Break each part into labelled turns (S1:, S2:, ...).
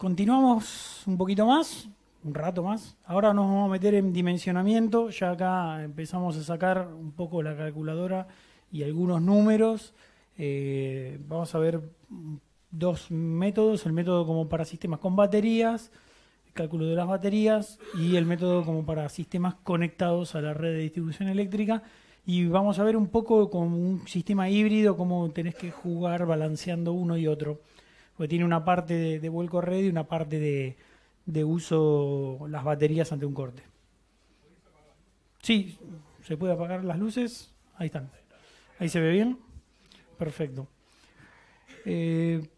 S1: Continuamos un poquito más, un rato más. Ahora nos vamos a meter en dimensionamiento. Ya acá empezamos a sacar un poco la calculadora y algunos números. Vamos a ver dos métodos. El método como para sistemas con baterías, el cálculo de las baterías, y el método como para sistemas conectados a la red de distribución eléctrica. Y vamos a ver un poco como un sistema híbrido, cómo tenés que jugar balanceando uno y otro. Porque tiene una parte de vuelco red y una parte de uso las baterías ante un corte. Sí, se puede apagar las luces. Ahí están. Ahí se ve bien. Perfecto.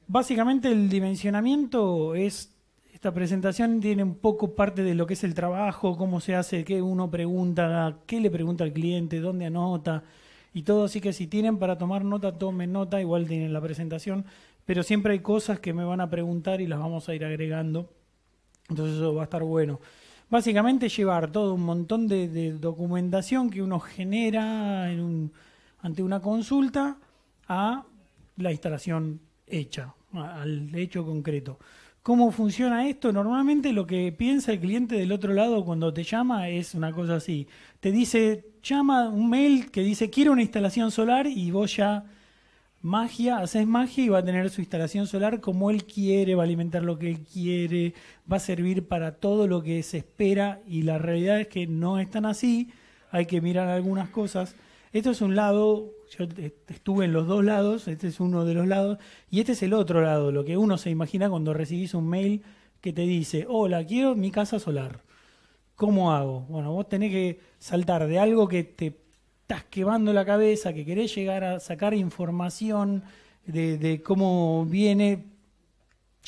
S1: Básicamente el dimensionamiento es... Esta presentación tiene un poco parte de lo que es el trabajo, cómo se hace, qué uno pregunta, qué le pregunta al cliente, dónde anota y todo. Así que si tienen para tomar nota, tomen nota, igual tienen la presentación. Pero siempre hay cosas que me van a preguntar y las vamos a ir agregando. Entonces eso va a estar bueno. Básicamente llevar todo un montón de documentación que uno genera ante una consulta a la instalación hecha, al hecho concreto. ¿Cómo funciona esto? Normalmente lo que piensa el cliente del otro lado cuando te llama es una cosa así. Te dice, llama un mail que dice quiero una instalación solar y vos ya haces magia y va a tener su instalación solar como él quiere, va a alimentar lo que él quiere, va a servir para todo lo que se espera y la realidad es que no es tan así, hay que mirar algunas cosas. Esto es un lado, yo estuve en los dos lados, este es uno de los lados, y este es el otro lado, lo que uno se imagina cuando recibís un mail que te dice, hola, quiero mi casa solar. ¿Cómo hago? Bueno, vos tenés que saltar de algo que te estás quemando la cabeza, que querés llegar a sacar información de cómo viene,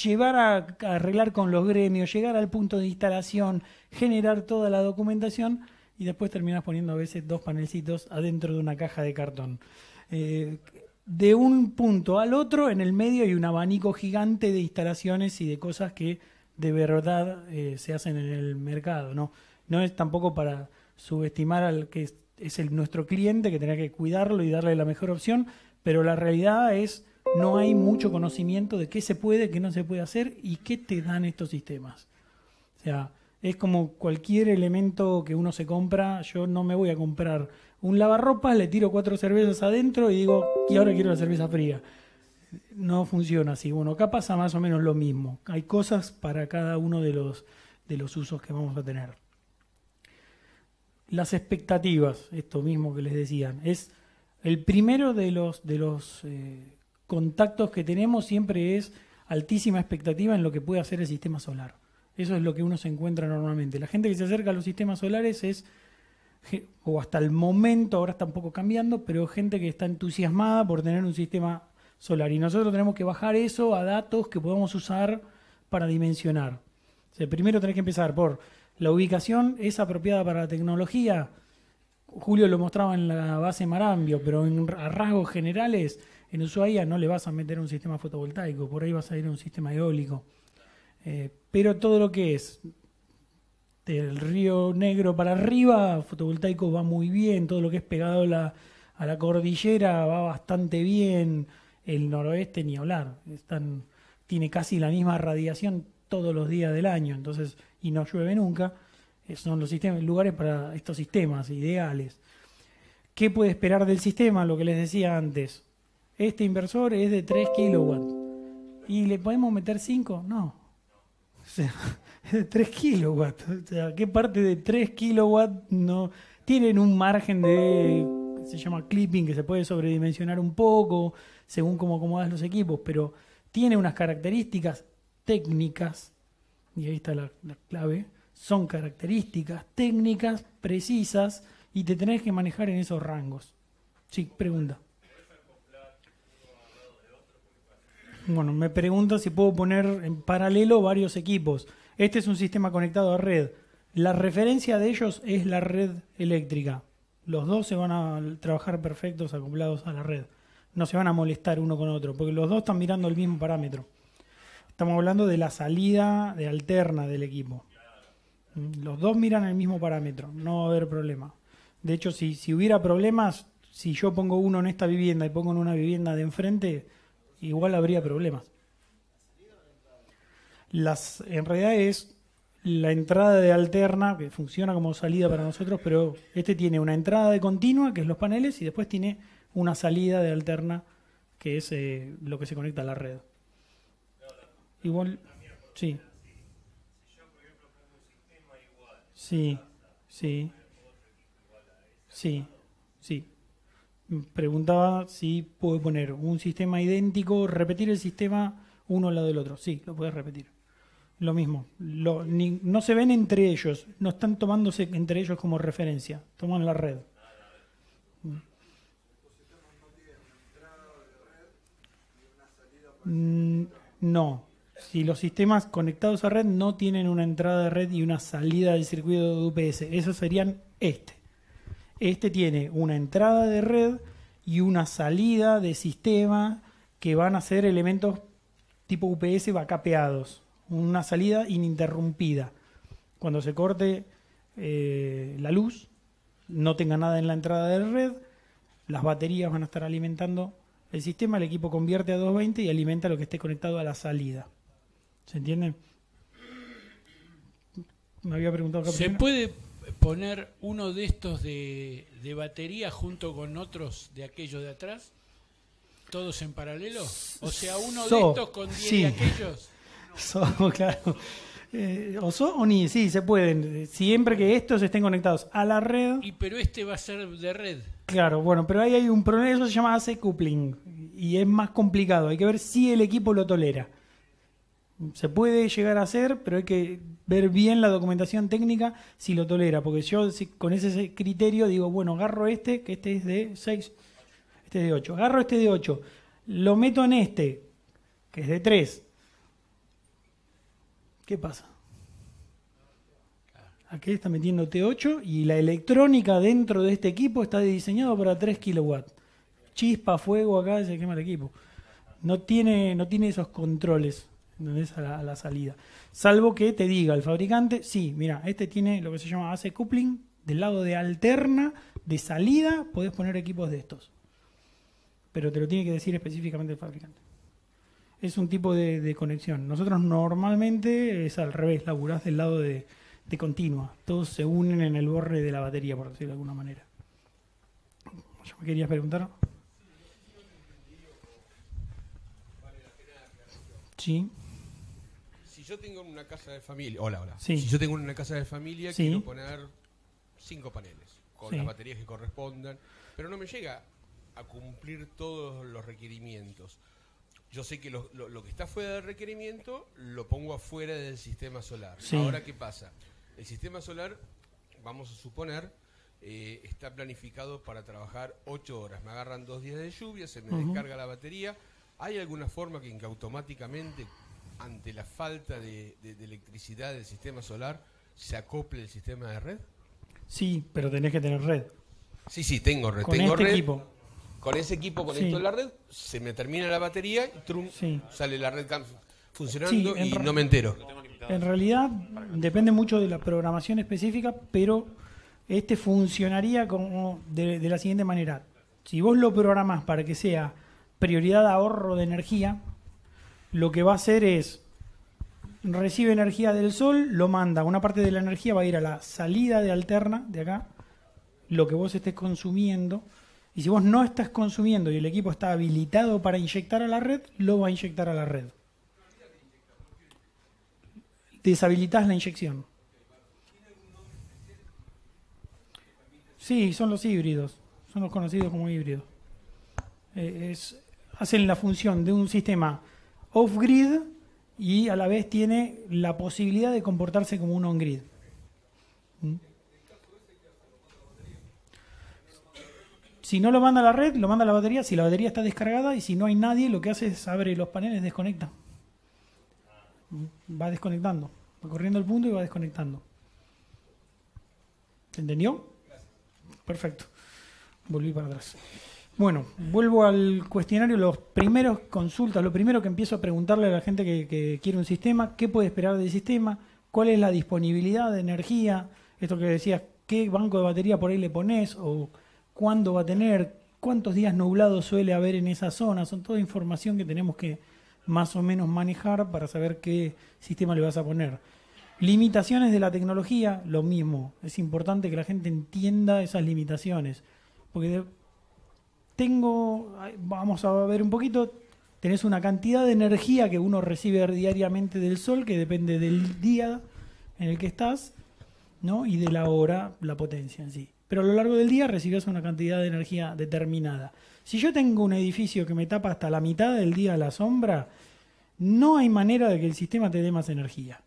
S1: llevar a arreglar con los gremios, llegar al punto de instalación, generar toda la documentación, y después terminás poniendo a veces dos panelcitos adentro de una caja de cartón. De un punto al otro, en el medio hay un abanico gigante de instalaciones y de cosas que de verdad se hacen en el mercado. No es tampoco para subestimar al que es nuestro cliente, que tendrá que cuidarlo y darle la mejor opción, pero la realidad es no hay mucho conocimiento de qué se puede, qué no se puede hacer y qué te dan estos sistemas. O sea, es como cualquier elemento que uno se compra. Yo no me voy a comprar un lavarropas, le tiro 4 cervezas adentro y digo, y ahora quiero la cerveza fría. No funciona así. Bueno, acá pasa más o menos lo mismo. Hay cosas para cada uno de los usos que vamos a tener. Las expectativas, esto mismo que les decían, es el primero de los contactos que tenemos, siempre es altísima expectativa en lo que puede hacer el sistema solar. Eso es lo que uno se encuentra normalmente. La gente que se acerca a los sistemas solares es, o hasta el momento, ahora está un poco cambiando, pero gente que está entusiasmada por tener un sistema solar. Y nosotros tenemos que bajar eso a datos que podamos usar para dimensionar. O sea, primero tenés que empezar por la ubicación, ¿es apropiada para la tecnología? Julio lo mostraba en la base Marambio, pero a rasgos generales, en Ushuaia no le vas a meter un sistema fotovoltaico, por ahí vas a ir a un sistema eólico. Pero todo lo que es del Río Negro para arriba, fotovoltaico va muy bien, todo lo que es pegado a la cordillera va bastante bien, el noroeste ni hablar, tiene casi la misma radiación todos los días del año, entonces, y no llueve nunca, son los lugares para estos sistemas ideales. ¿Qué puede esperar del sistema? Lo que les decía antes, este inversor es de 3 kilowatts, ¿y le podemos meter 5? No. O sea, es de 3 kilowatts. O sea, ¿qué parte de 3 kilowatts no tienen un margen se llama clipping, que se puede sobredimensionar un poco según cómo acomodas los equipos, pero tiene unas características técnicas, y ahí está la clave, son características técnicas precisas y te tenés que manejar en esos rangos. Sí, pregunta. Bueno, me pregunta si puedo poner en paralelo varios equipos. Este es un sistema conectado a red. La referencia de ellos es la red eléctrica. Los dos se van a trabajar perfectos acoplados a la red. No se van a molestar uno con otro, porque los dos están mirando el mismo parámetro. Estamos hablando de la salida de alterna del equipo. Los dos miran el mismo parámetro, no va a haber problema. De hecho, si hubiera problemas, si yo pongo uno en esta vivienda y pongo en una vivienda de enfrente, igual habría problemas. En realidad es la entrada de alterna, que funciona como salida para nosotros, pero este tiene una entrada de continua, que es los paneles, y después tiene una salida de alterna, que es lo que se conecta a la red. Igual, sí. Sí, sí, sí, sí. Preguntaba si puedo poner un sistema idéntico, repetir el sistema uno al lado del otro. Sí, lo puedes repetir. Lo mismo. No se ven entre ellos, no están tomándose entre ellos como referencia, toman la red. No. Si los sistemas conectados a red no tienen una entrada de red y una salida del circuito de UPS, esos serían este. Este tiene una entrada de red y una salida de sistema que van a ser elementos tipo UPS backupeados. Una salida ininterrumpida. Cuando se corte la luz, no tenga nada en la entrada de red, las baterías van a estar alimentando el sistema, el equipo convierte a 220 y alimenta lo que esté conectado a la salida. ¿Se entiende? Me había preguntado acá
S2: ¿Se
S1: primero.
S2: puede poner uno de estos de batería junto con otros de aquellos de atrás? ¿Todos en paralelo? O sea, uno de estos con 10
S1: sí.
S2: de aquellos.
S1: Claro. O ni, sí, se pueden. Siempre que estos estén conectados a la red.
S2: Pero este va a ser de red.
S1: Claro, bueno, pero ahí hay un problema, eso se llama AC coupling y es más complicado. Hay que ver si el equipo lo tolera. Se puede llegar a hacer, pero hay que ver bien la documentación técnica si lo tolera, porque yo con ese criterio digo, bueno, agarro este, que este es de 6, este es de 8. Agarro este de 8, lo meto en este, que es de 3. ¿Qué pasa? Aquí está metiendo T8 y la electrónica dentro de este equipo está diseñado para 3 kilowatts. Chispa, fuego, acá se quema el equipo. No tiene esos controles, ¿entendés? A la salida. Salvo que te diga el fabricante, sí, mira, este tiene lo que se llama AC coupling, del lado de alterna, de salida, podés poner equipos de estos. Pero te lo tiene que decir específicamente el fabricante. Es un tipo de conexión. Nosotros normalmente es al revés, laburás del lado de continua. Todos se unen en el borde de la batería, por decirlo de alguna manera. ¿Yo me querías preguntar? Sí.
S3: Si yo tengo una casa de familia, hola.
S1: Sí.
S3: Si yo tengo una casa de familia,
S1: Sí.
S3: quiero poner 5 paneles con
S1: Sí.
S3: las baterías que correspondan, pero no me llega a cumplir todos los requerimientos. Yo sé que lo que está fuera del requerimiento lo pongo afuera del sistema solar.
S1: Sí.
S3: Ahora, ¿qué pasa? El sistema solar, vamos a suponer, está planificado para trabajar 8 horas. Me agarran 2 días de lluvia, se me descarga la batería. ¿Hay alguna forma que automáticamente, ante la falta de electricidad del sistema solar, se acople el sistema de red?
S1: Sí, pero tenés que tener red.
S3: Sí, tengo red.
S1: Con
S3: Tengo
S1: este
S3: red.
S1: equipo.
S3: Con ese equipo conecto
S1: Sí.
S3: la red, se me termina la batería y trum,
S1: Sí.
S3: sale la red funcionando
S1: Sí,
S3: y no me entero.
S1: En realidad depende mucho de la programación específica, pero este funcionaría como de la siguiente manera. Si vos lo programás para que sea prioridad de ahorro de energía, lo que va a hacer es recibe energía del sol, lo manda, una parte de la energía va a ir a la salida de alterna, de acá, lo que vos estés consumiendo, y si vos no estás consumiendo y el equipo está habilitado para inyectar a la red, lo va a inyectar a la red. Deshabilitás la inyección. Sí, son los híbridos, son los conocidos como híbridos. Hacen la función de un sistema off-grid y a la vez tiene la posibilidad de comportarse como un on-grid. Si no lo manda a la red, lo manda a la batería, si la batería está descargada y si no hay nadie, lo que hace es abre los paneles, desconecta. Va desconectando, va corriendo el punto y va desconectando. ¿Se entendió? Perfecto. Volví para atrás. Bueno, vuelvo al cuestionario. Los primeros consultas, lo primero que empiezo a preguntarle a la gente que quiere un sistema, ¿qué puede esperar del sistema? ¿Cuál es la disponibilidad de energía? Esto que decías, ¿qué banco de batería por ahí le pones? ¿O cuándo va a tener? ¿Cuántos días nublados suele haber en esa zona? Son toda información que tenemos que más o menos manejar para saber qué sistema le vas a poner. Limitaciones de la tecnología, lo mismo. Es importante que la gente entienda esas limitaciones. Porque vamos a ver un poquito, tenés una cantidad de energía que uno recibe diariamente del sol, que depende del día en el que estás, ¿no? Y de la hora, la potencia en sí. Pero a lo largo del día recibes una cantidad de energía determinada. Si yo tengo un edificio que me tapa hasta la mitad del día a la sombra, no hay manera de que el sistema te dé más energía.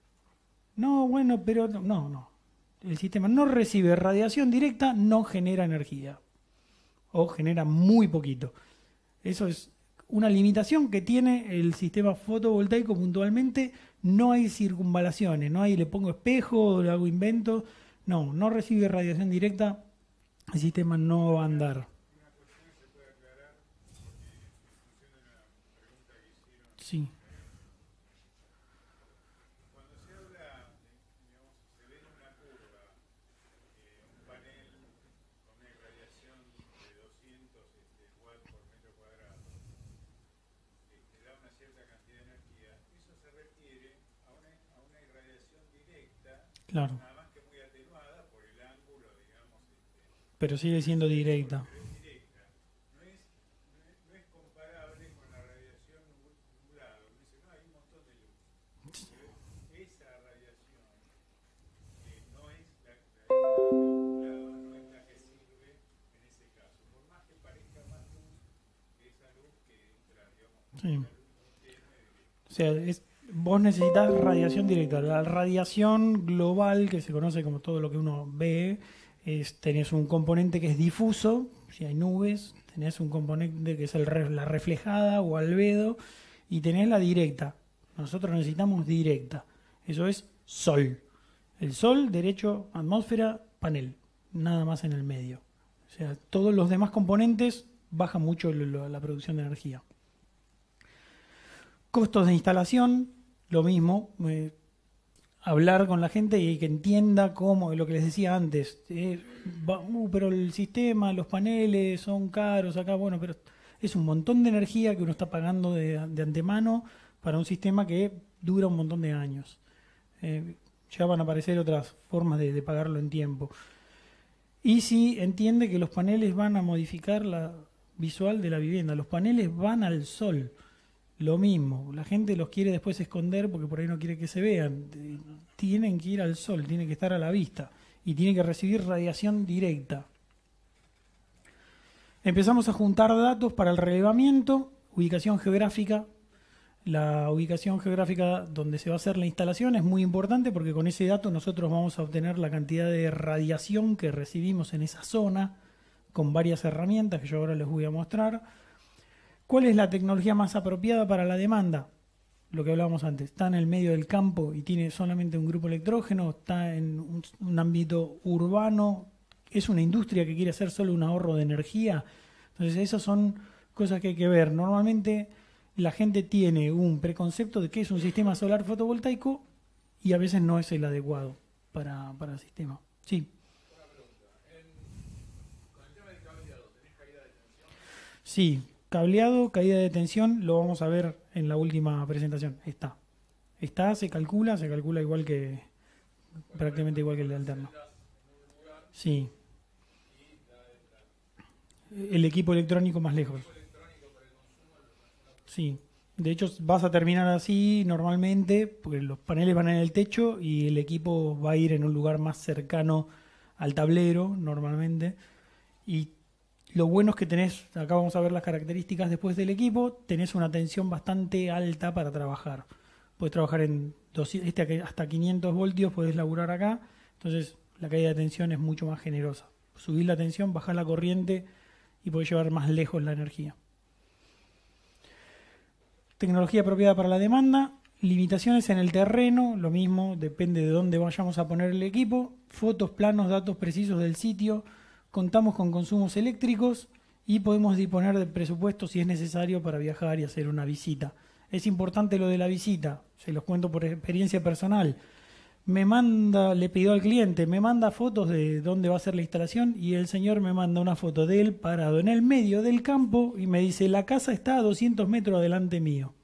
S1: No, bueno, pero no. El sistema no recibe radiación directa, no genera energía. O genera muy poquito. Eso es una limitación que tiene el sistema fotovoltaico puntualmente. No hay circunvalaciones, no hay le pongo espejo, le hago invento. No recibe radiación directa, el sistema no va a andar. Sí. Claro. Nada más que muy atenuada por el ángulo, digamos. Pero sigue siendo directa. Pero es directa. No es comparable con la radiación nublada. Dice, no, hay un montón de luz. Pero esa radiación no es la nublada, no es la que sirve en ese caso. Por más que parezca más luz que esa luz que entra, digamos. Sí. O sea, vos necesitas radiación directa. La radiación global, que se conoce como todo lo que uno ve, tenés un componente que es difuso, si hay nubes, tenés un componente que es la reflejada o albedo, y tenés la directa. Nosotros necesitamos directa. Eso es sol. El sol, derecho, atmósfera, panel. Nada más en el medio. O sea, todos los demás componentes baja mucho la producción de energía. Costos de instalación. Lo mismo, hablar con la gente y que entienda cómo, lo que les decía antes, pero el sistema, los paneles son caros acá, bueno, pero es un montón de energía que uno está pagando de antemano para un sistema que dura un montón de años. Ya van a aparecer otras formas de pagarlo en tiempo. Y si entiende que los paneles van a modificar la visual de la vivienda, los paneles van al sol. Lo mismo, la gente los quiere después esconder porque por ahí no quiere que se vean. Tienen que ir al sol, tienen que estar a la vista y tienen que recibir radiación directa. Empezamos a juntar datos para el relevamiento, ubicación geográfica. La ubicación geográfica donde se va a hacer la instalación es muy importante porque con ese dato nosotros vamos a obtener la cantidad de radiación que recibimos en esa zona con varias herramientas que yo ahora les voy a mostrar. ¿Cuál es la tecnología más apropiada para la demanda? Lo que hablábamos antes, está en el medio del campo y tiene solamente un grupo electrógeno, está en un ámbito urbano, es una industria que quiere hacer solo un ahorro de energía. Entonces esas son cosas que hay que ver. Normalmente la gente tiene un preconcepto de qué es un sistema solar fotovoltaico y a veces no es el adecuado para el sistema. Sí.
S4: Una pregunta. Con el tema del cableado, ¿tenés caída de tensión?
S1: Sí. Cableado, caída de tensión, lo vamos a ver en la última presentación. Se calcula igual que, prácticamente igual que el de alterno. Sí. El equipo electrónico más lejos. Sí. De hecho, vas a terminar así normalmente, porque los paneles van en el techo y el equipo va a ir en un lugar más cercano al tablero, normalmente. Y lo bueno es que tenés, acá vamos a ver las características después del equipo, tenés una tensión bastante alta para trabajar. Puedes trabajar en hasta 500 voltios, puedes laburar acá, entonces la caída de tensión es mucho más generosa. Subís la tensión, bajás la corriente y podés llevar más lejos la energía. Tecnología apropiada para la demanda, limitaciones en el terreno, lo mismo, depende de dónde vayamos a poner el equipo, fotos, planos, datos precisos del sitio. Contamos con consumos eléctricos y podemos disponer de presupuesto si es necesario para viajar y hacer una visita. Es importante lo de la visita, se los cuento por experiencia personal. Le pidió al cliente, me manda fotos de dónde va a ser la instalación y el señor me manda una foto de él parado en el medio del campo y me dice, la casa está a 200 metros adelante mío.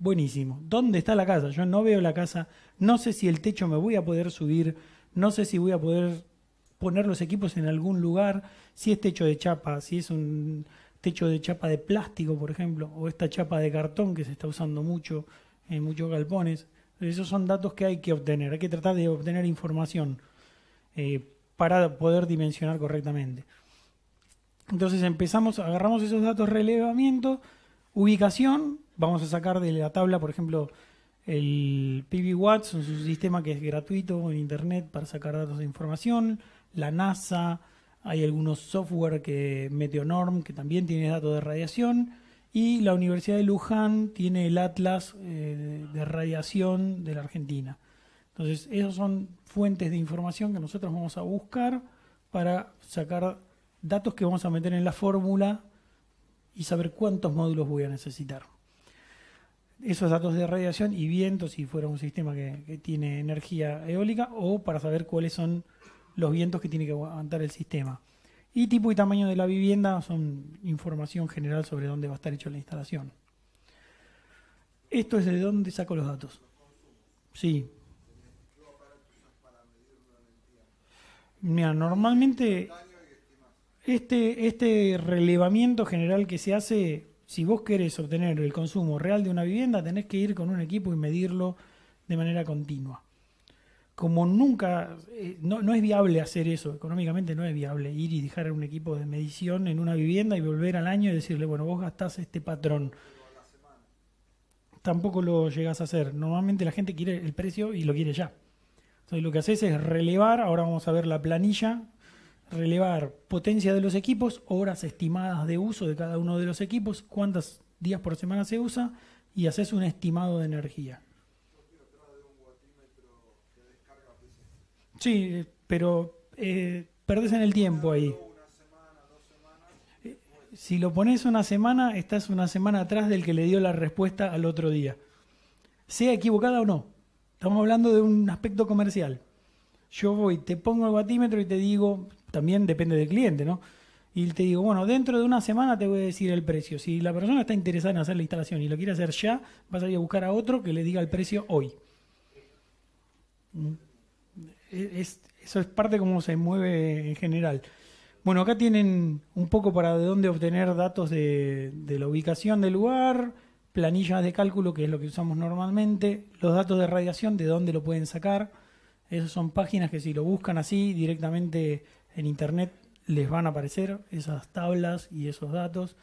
S1: Buenísimo. ¿Dónde está la casa? Yo no veo la casa, no sé si el techo me voy a poder subir, no sé si voy a poder poner los equipos en algún lugar, si es techo de chapa, si es un techo de chapa de plástico, por ejemplo, o esta chapa de cartón que se está usando mucho en muchos galpones. Esos son datos que hay que obtener, hay que tratar de obtener información para poder dimensionar correctamente. Entonces agarramos esos datos de relevamiento, ubicación, vamos a sacar de la tabla, por ejemplo, el PV Watts, un sistema que es gratuito en internet para sacar datos de información, la NASA, hay algunos software que Meteonorm que también tiene datos de radiación, y la Universidad de Luján tiene el Atlas de radiación de la Argentina. Entonces, esas son fuentes de información que nosotros vamos a buscar para sacar datos que vamos a meter en la fórmula y saber cuántos módulos voy a necesitar. Esos datos de radiación y viento, si fuera un sistema que tiene energía eólica, o para saber cuáles son los vientos que tiene que aguantar el sistema. Y tipo y tamaño de la vivienda son información general sobre dónde va a estar hecha la instalación. Esto es de dónde saco los datos. Sí. Mira, normalmente este relevamiento general que se hace, si vos querés obtener el consumo real de una vivienda, tenés que ir con un equipo y medirlo de manera continua. Como nunca, no es viable hacer eso, económicamente no es viable ir y dejar un equipo de medición en una vivienda y volver al año y decirle, bueno, vos gastás este patrón. Tampoco lo llegás a hacer. Normalmente la gente quiere el precio y lo quiere ya. Entonces lo que haces es relevar, ahora vamos a ver la planilla, relevar potencia de los equipos, horas estimadas de uso de cada uno de los equipos, cuántos días por semana se usa, y haces un estimado de energía. Sí, pero perdés en el tiempo ahí. Si lo pones una semana, estás una semana atrás del que le dio la respuesta al otro día. Sea equivocada o no. Estamos hablando de un aspecto comercial. Yo voy, te pongo el watímetro y te digo, también depende del cliente, ¿no? Y te digo, bueno, dentro de una semana te voy a decir el precio. Si la persona está interesada en hacer la instalación y lo quiere hacer ya, vas a ir a buscar a otro que le diga el precio hoy. Eso es parte de cómo se mueve en general. Bueno, acá tienen un poco para de dónde obtener datos de la ubicación del lugar, planillas de cálculo, que es lo que usamos normalmente, los datos de radiación, de dónde lo pueden sacar. Esas son páginas que si lo buscan así directamente en internet les van a aparecer esas tablas y esos datos.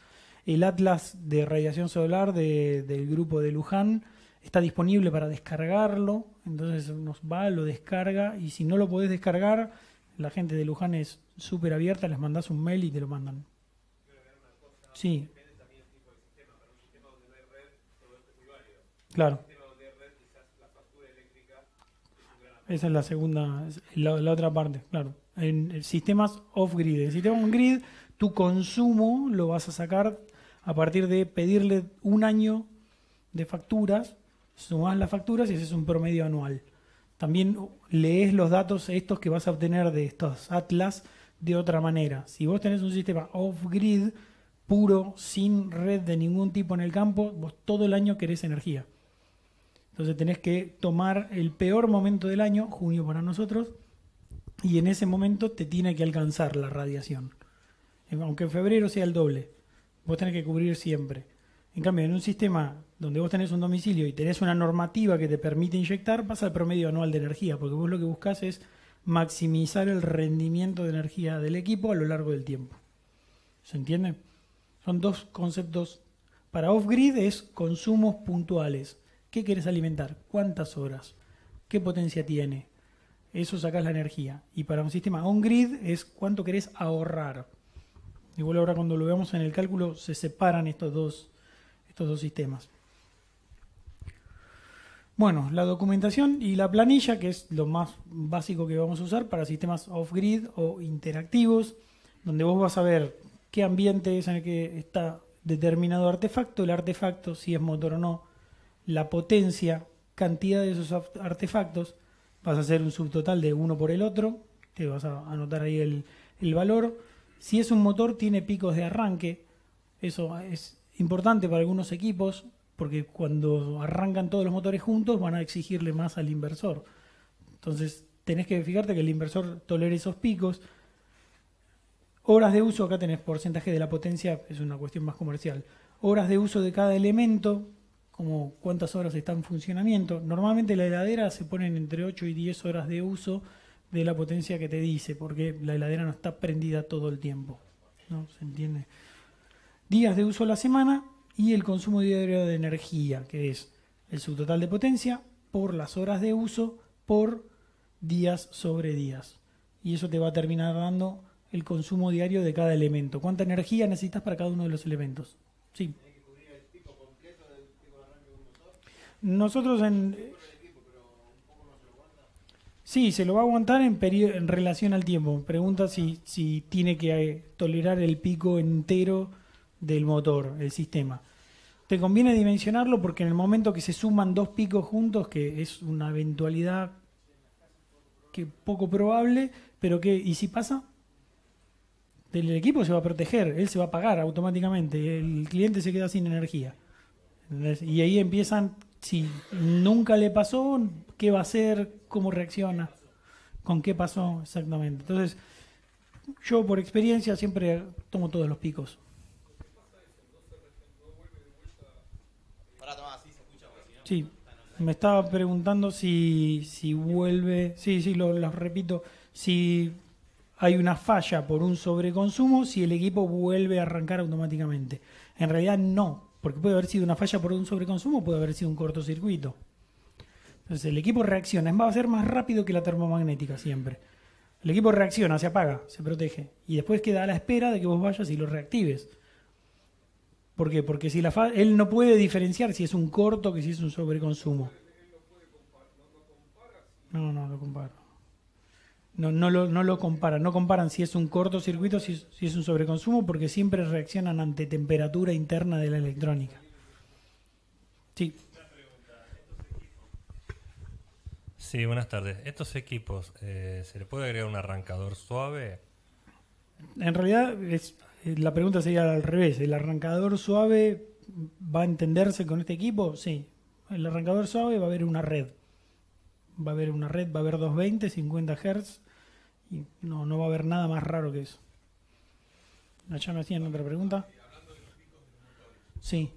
S1: El Atlas de radiación solar del grupo de Luján está disponible para descargarlo, entonces uno va, lo descarga, y si no lo podés descargar, la gente de Luján es súper abierta, les mandás un mail y te lo mandan. Sí. Claro. Esa es la segunda, la otra parte, claro. En sistemas off-grid. En sistemas on-grid, tu consumo lo vas a sacar a partir de pedirle un año de facturas, sumás las facturas y ese es un promedio anual. También lees los datos estos que vas a obtener de estos atlas de otra manera. Si vos tenés un sistema off-grid, puro, sin red de ningún tipo en el campo, vos todo el año querés energía. Entonces tenés que tomar el peor momento del año, junio para nosotros, y en ese momento te tiene que alcanzar la radiación. Aunque en febrero sea el doble, vos tenés que cubrir siempre. En cambio, en un sistema donde vos tenés un domicilio y tenés una normativa que te permite inyectar, pasa el promedio anual de energía, porque vos lo que buscás es maximizar el rendimiento de energía del equipo a lo largo del tiempo. ¿Se entiende? Son dos conceptos. Para off-grid es consumos puntuales. ¿Qué querés alimentar? ¿Cuántas horas? ¿Qué potencia tiene? Eso sacás la energía. Y para un sistema on-grid es cuánto querés ahorrar. Igual ahora cuando lo veamos en el cálculo se separan estos dos sistemas. Bueno, la documentación y la planilla, que es lo más básico que vamos a usar para sistemas off-grid o interactivos, donde vos vas a ver qué ambiente es en el que está determinado artefacto, el artefacto, si es motor o no, la potencia, cantidad de esos artefactos, vas a hacer un subtotal de uno por el otro, te vas a anotar ahí el valor. Si es un motor, tiene picos de arranque, eso es importante para algunos equipos, porque cuando arrancan todos los motores juntos van a exigirle más al inversor. Entonces tenés que fijarte que el inversor tolere esos picos. Horas de uso, acá tenés porcentaje de la potencia, es una cuestión más comercial. Horas de uso de cada elemento, como cuántas horas está en funcionamiento. Normalmente la heladera se ponen entre 8 y 10 horas de uso de la potencia que te dice, porque la heladera no está prendida todo el tiempo, ¿no? ¿Se entiende? Días de uso a la semana y el consumo diario de energía, que es el subtotal de potencia por las horas de uso por días sobre días. Y eso te va a terminar dando el consumo diario de cada elemento. ¿Cuánta energía necesitas para cada uno de los elementos? Sí. Nosotros sí, se lo va a aguantar en relación al tiempo. Pregunta si tiene que tolerar el pico entero del motor, el sistema. Te conviene dimensionarlo porque en el momento que se suman dos picos juntos, que es una eventualidad que poco probable, pero que, ¿y si pasa? El equipo se va a proteger, él se va a apagar automáticamente, el cliente se queda sin energía. ¿Entendés? Y ahí empiezan, si nunca le pasó, ¿qué va a hacer? ¿Cómo reacciona? ¿Con qué pasó? Exactamente. Entonces, yo por experiencia siempre tomo todos los picos. Sí, me estaba preguntando si vuelve, sí, lo repito, si hay una falla por un sobreconsumo, si el equipo vuelve a arrancar automáticamente. En realidad no, porque puede haber sido una falla por un sobreconsumo, puede haber sido un cortocircuito. Entonces el equipo reacciona, va a ser más rápido que la termomagnética siempre. El equipo reacciona, se apaga, se protege, y después queda a la espera de que vos vayas y lo reactives. ¿Por qué? Porque si él no puede diferenciar si es un corto que si es un sobreconsumo. No lo comparo. No lo comparan. No comparan si es un cortocircuito, si es un sobreconsumo, porque siempre reaccionan ante temperatura interna de la electrónica. Sí.
S5: Sí, buenas tardes. ¿Estos equipos se le puede agregar un arrancador suave?
S1: En realidad, la pregunta sería al revés. ¿El arrancador suave va a entenderse con este equipo? Sí. El arrancador suave va a haber una red. Va a haber 220, 50 Hz. Y no va a haber nada más raro que eso. ¿Ya me hacían otra pregunta? Sí.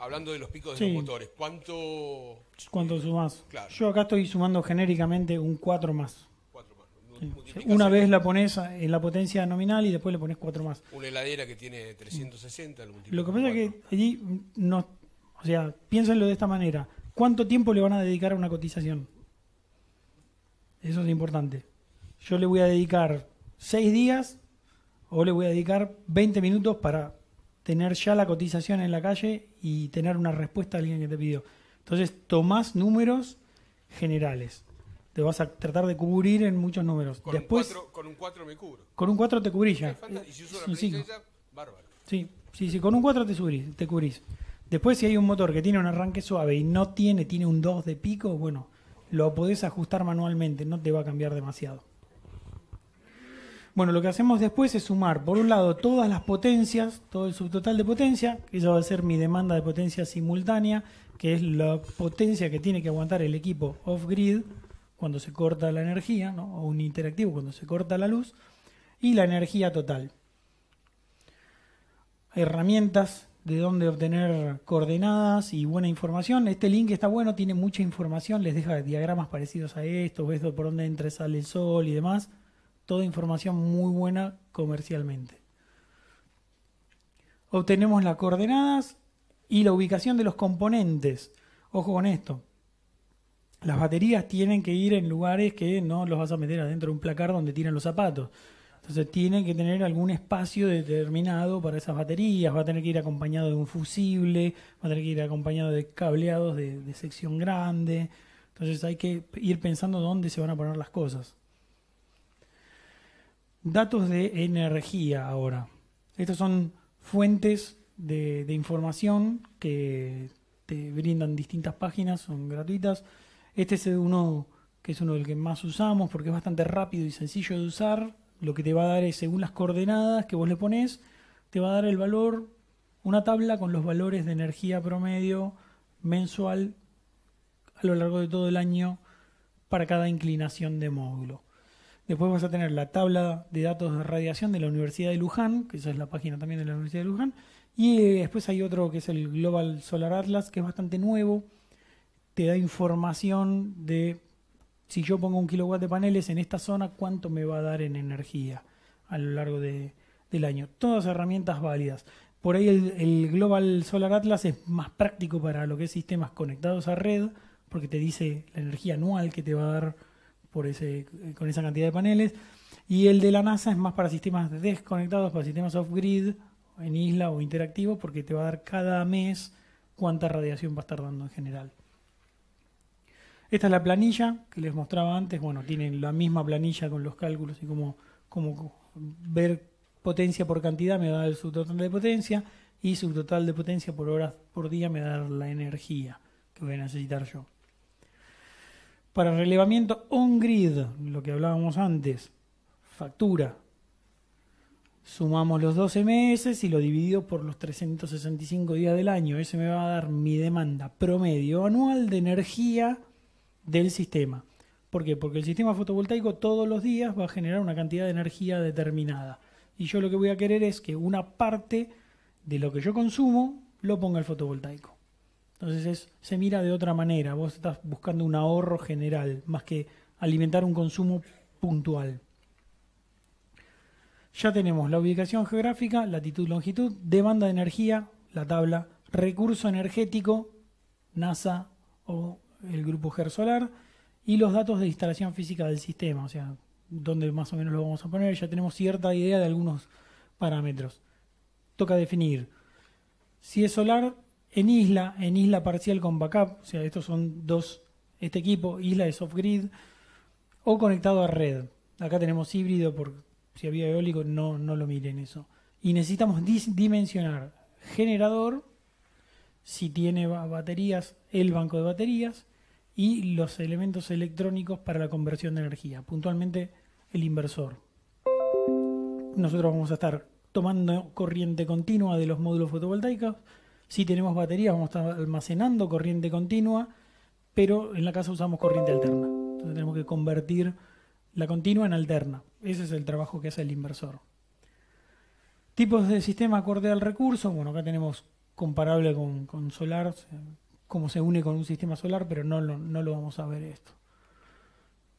S3: Hablando de los picos de los motores, ¿cuánto
S1: sumás?
S3: Claro.
S1: Yo acá estoy sumando genéricamente un 4 más.
S3: 4 más.
S1: Sí. Una vez la pones en la potencia nominal y después le pones 4 más.
S3: Una heladera que tiene 360.
S1: Lo que pasa es que allí no, o sea, piénsenlo de esta manera. ¿Cuánto tiempo le van a dedicar a una cotización? Eso es importante. Yo le voy a dedicar 6 días o le voy a dedicar 20 minutos para tener ya la cotización en la calle y tener una respuesta a alguien que te pidió. Entonces, tomás números generales. Te vas a tratar de cubrir en muchos números.
S3: Con un 4 me cubro.
S1: Con un 4 te cubrís ya.
S3: Y si uso la princesa, bárbaro.
S1: Sí, con un 4 te cubrís. Después, si hay un motor que tiene un arranque suave y no tiene un 2 de pico, bueno, lo podés ajustar manualmente, no te va a cambiar demasiado. Bueno, lo que hacemos después es sumar, por un lado, todas las potencias, todo el subtotal de potencia, que eso va a ser mi demanda de potencia simultánea, que es la potencia que tiene que aguantar el equipo off-grid cuando se corta la energía, ¿no? O un interactivo cuando se corta la luz, y la energía total. Herramientas de dónde obtener coordenadas y buena información. Este link está bueno, tiene mucha información, les deja diagramas parecidos a esto, ves por dónde entra y sale el sol y demás. Toda información muy buena comercialmente. Obtenemos las coordenadas y la ubicación de los componentes. Ojo con esto. Las baterías tienen que ir en lugares que no los vas a meter adentro de un placar donde tiran los zapatos. Entonces tienen que tener algún espacio determinado para esas baterías. Va a tener que ir acompañado de un fusible, va a tener que ir acompañado de cableados de sección grande. Entonces hay que ir pensando dónde se van a poner las cosas. Datos de energía ahora. Estos son fuentes de información que te brindan distintas páginas, son gratuitas. Este es uno que es uno del que más usamos porque es bastante rápido y sencillo de usar. lo que te va a dar es, según las coordenadas que vos le ponés, te va a dar el valor, una tabla con los valores de energía promedio mensual a lo largo de todo el año para cada inclinación de módulo. Después vas a tener la tabla de datos de radiación de la Universidad de Luján, que esa es la página también de la Universidad de Luján, y después hay otro que es el Global Solar Atlas, que es bastante nuevo, te da información de si yo pongo 1 kilowatt de paneles en esta zona, cuánto me va a dar en energía a lo largo del año. Todas herramientas válidas. Por ahí el Global Solar Atlas es más práctico para lo que es sistemas conectados a red, porque te dice la energía anual que te va a dar con esa cantidad de paneles. Y el de la NASA es más para sistemas desconectados, para sistemas off-grid, en isla o interactivo, porque te va a dar cada mes cuánta radiación va a estar dando en general. Esta es la planilla que les mostraba antes. Bueno, tienen la misma planilla con los cálculos y como ver potencia por cantidad me da el subtotal de potencia, y subtotal de potencia por horas por día me da la energía que voy a necesitar yo. Para relevamiento on-grid, lo que hablábamos antes, factura. Sumamos los 12 meses y lo divido por los 365 días del año. Ese me va a dar mi demanda promedio anual de energía del sistema. ¿Por qué? Porque el sistema fotovoltaico todos los días va a generar una cantidad de energía determinada. Y yo lo que voy a querer es que una parte de lo que yo consumo lo ponga el fotovoltaico. Entonces se mira de otra manera. Vos estás buscando un ahorro general más que alimentar un consumo puntual. Ya tenemos la ubicación geográfica, latitud, longitud, demanda de energía, la tabla, recurso energético, NASA o el grupo Gersolar, y los datos de instalación física del sistema, o sea, dónde más o menos lo vamos a poner. Ya tenemos cierta idea de algunos parámetros. Toca definir si es solar en isla parcial con backup, o sea, estos son este equipo, isla es off-grid, o conectado a red. Acá tenemos híbrido, por si había eólico, no lo miren eso. Y necesitamos dimensionar generador, si tiene baterías, el banco de baterías, y los elementos electrónicos para la conversión de energía, puntualmente el inversor. Nosotros vamos a estar tomando corriente continua de los módulos fotovoltaicos. Si tenemos baterías, vamos a estar almacenando corriente continua, pero en la casa usamos corriente alterna. Entonces tenemos que convertir la continua en alterna. Ese es el trabajo que hace el inversor. Tipos de sistema acorde al recurso. Bueno, acá tenemos comparable con solar, cómo se une con un sistema solar, pero no lo vamos a ver esto.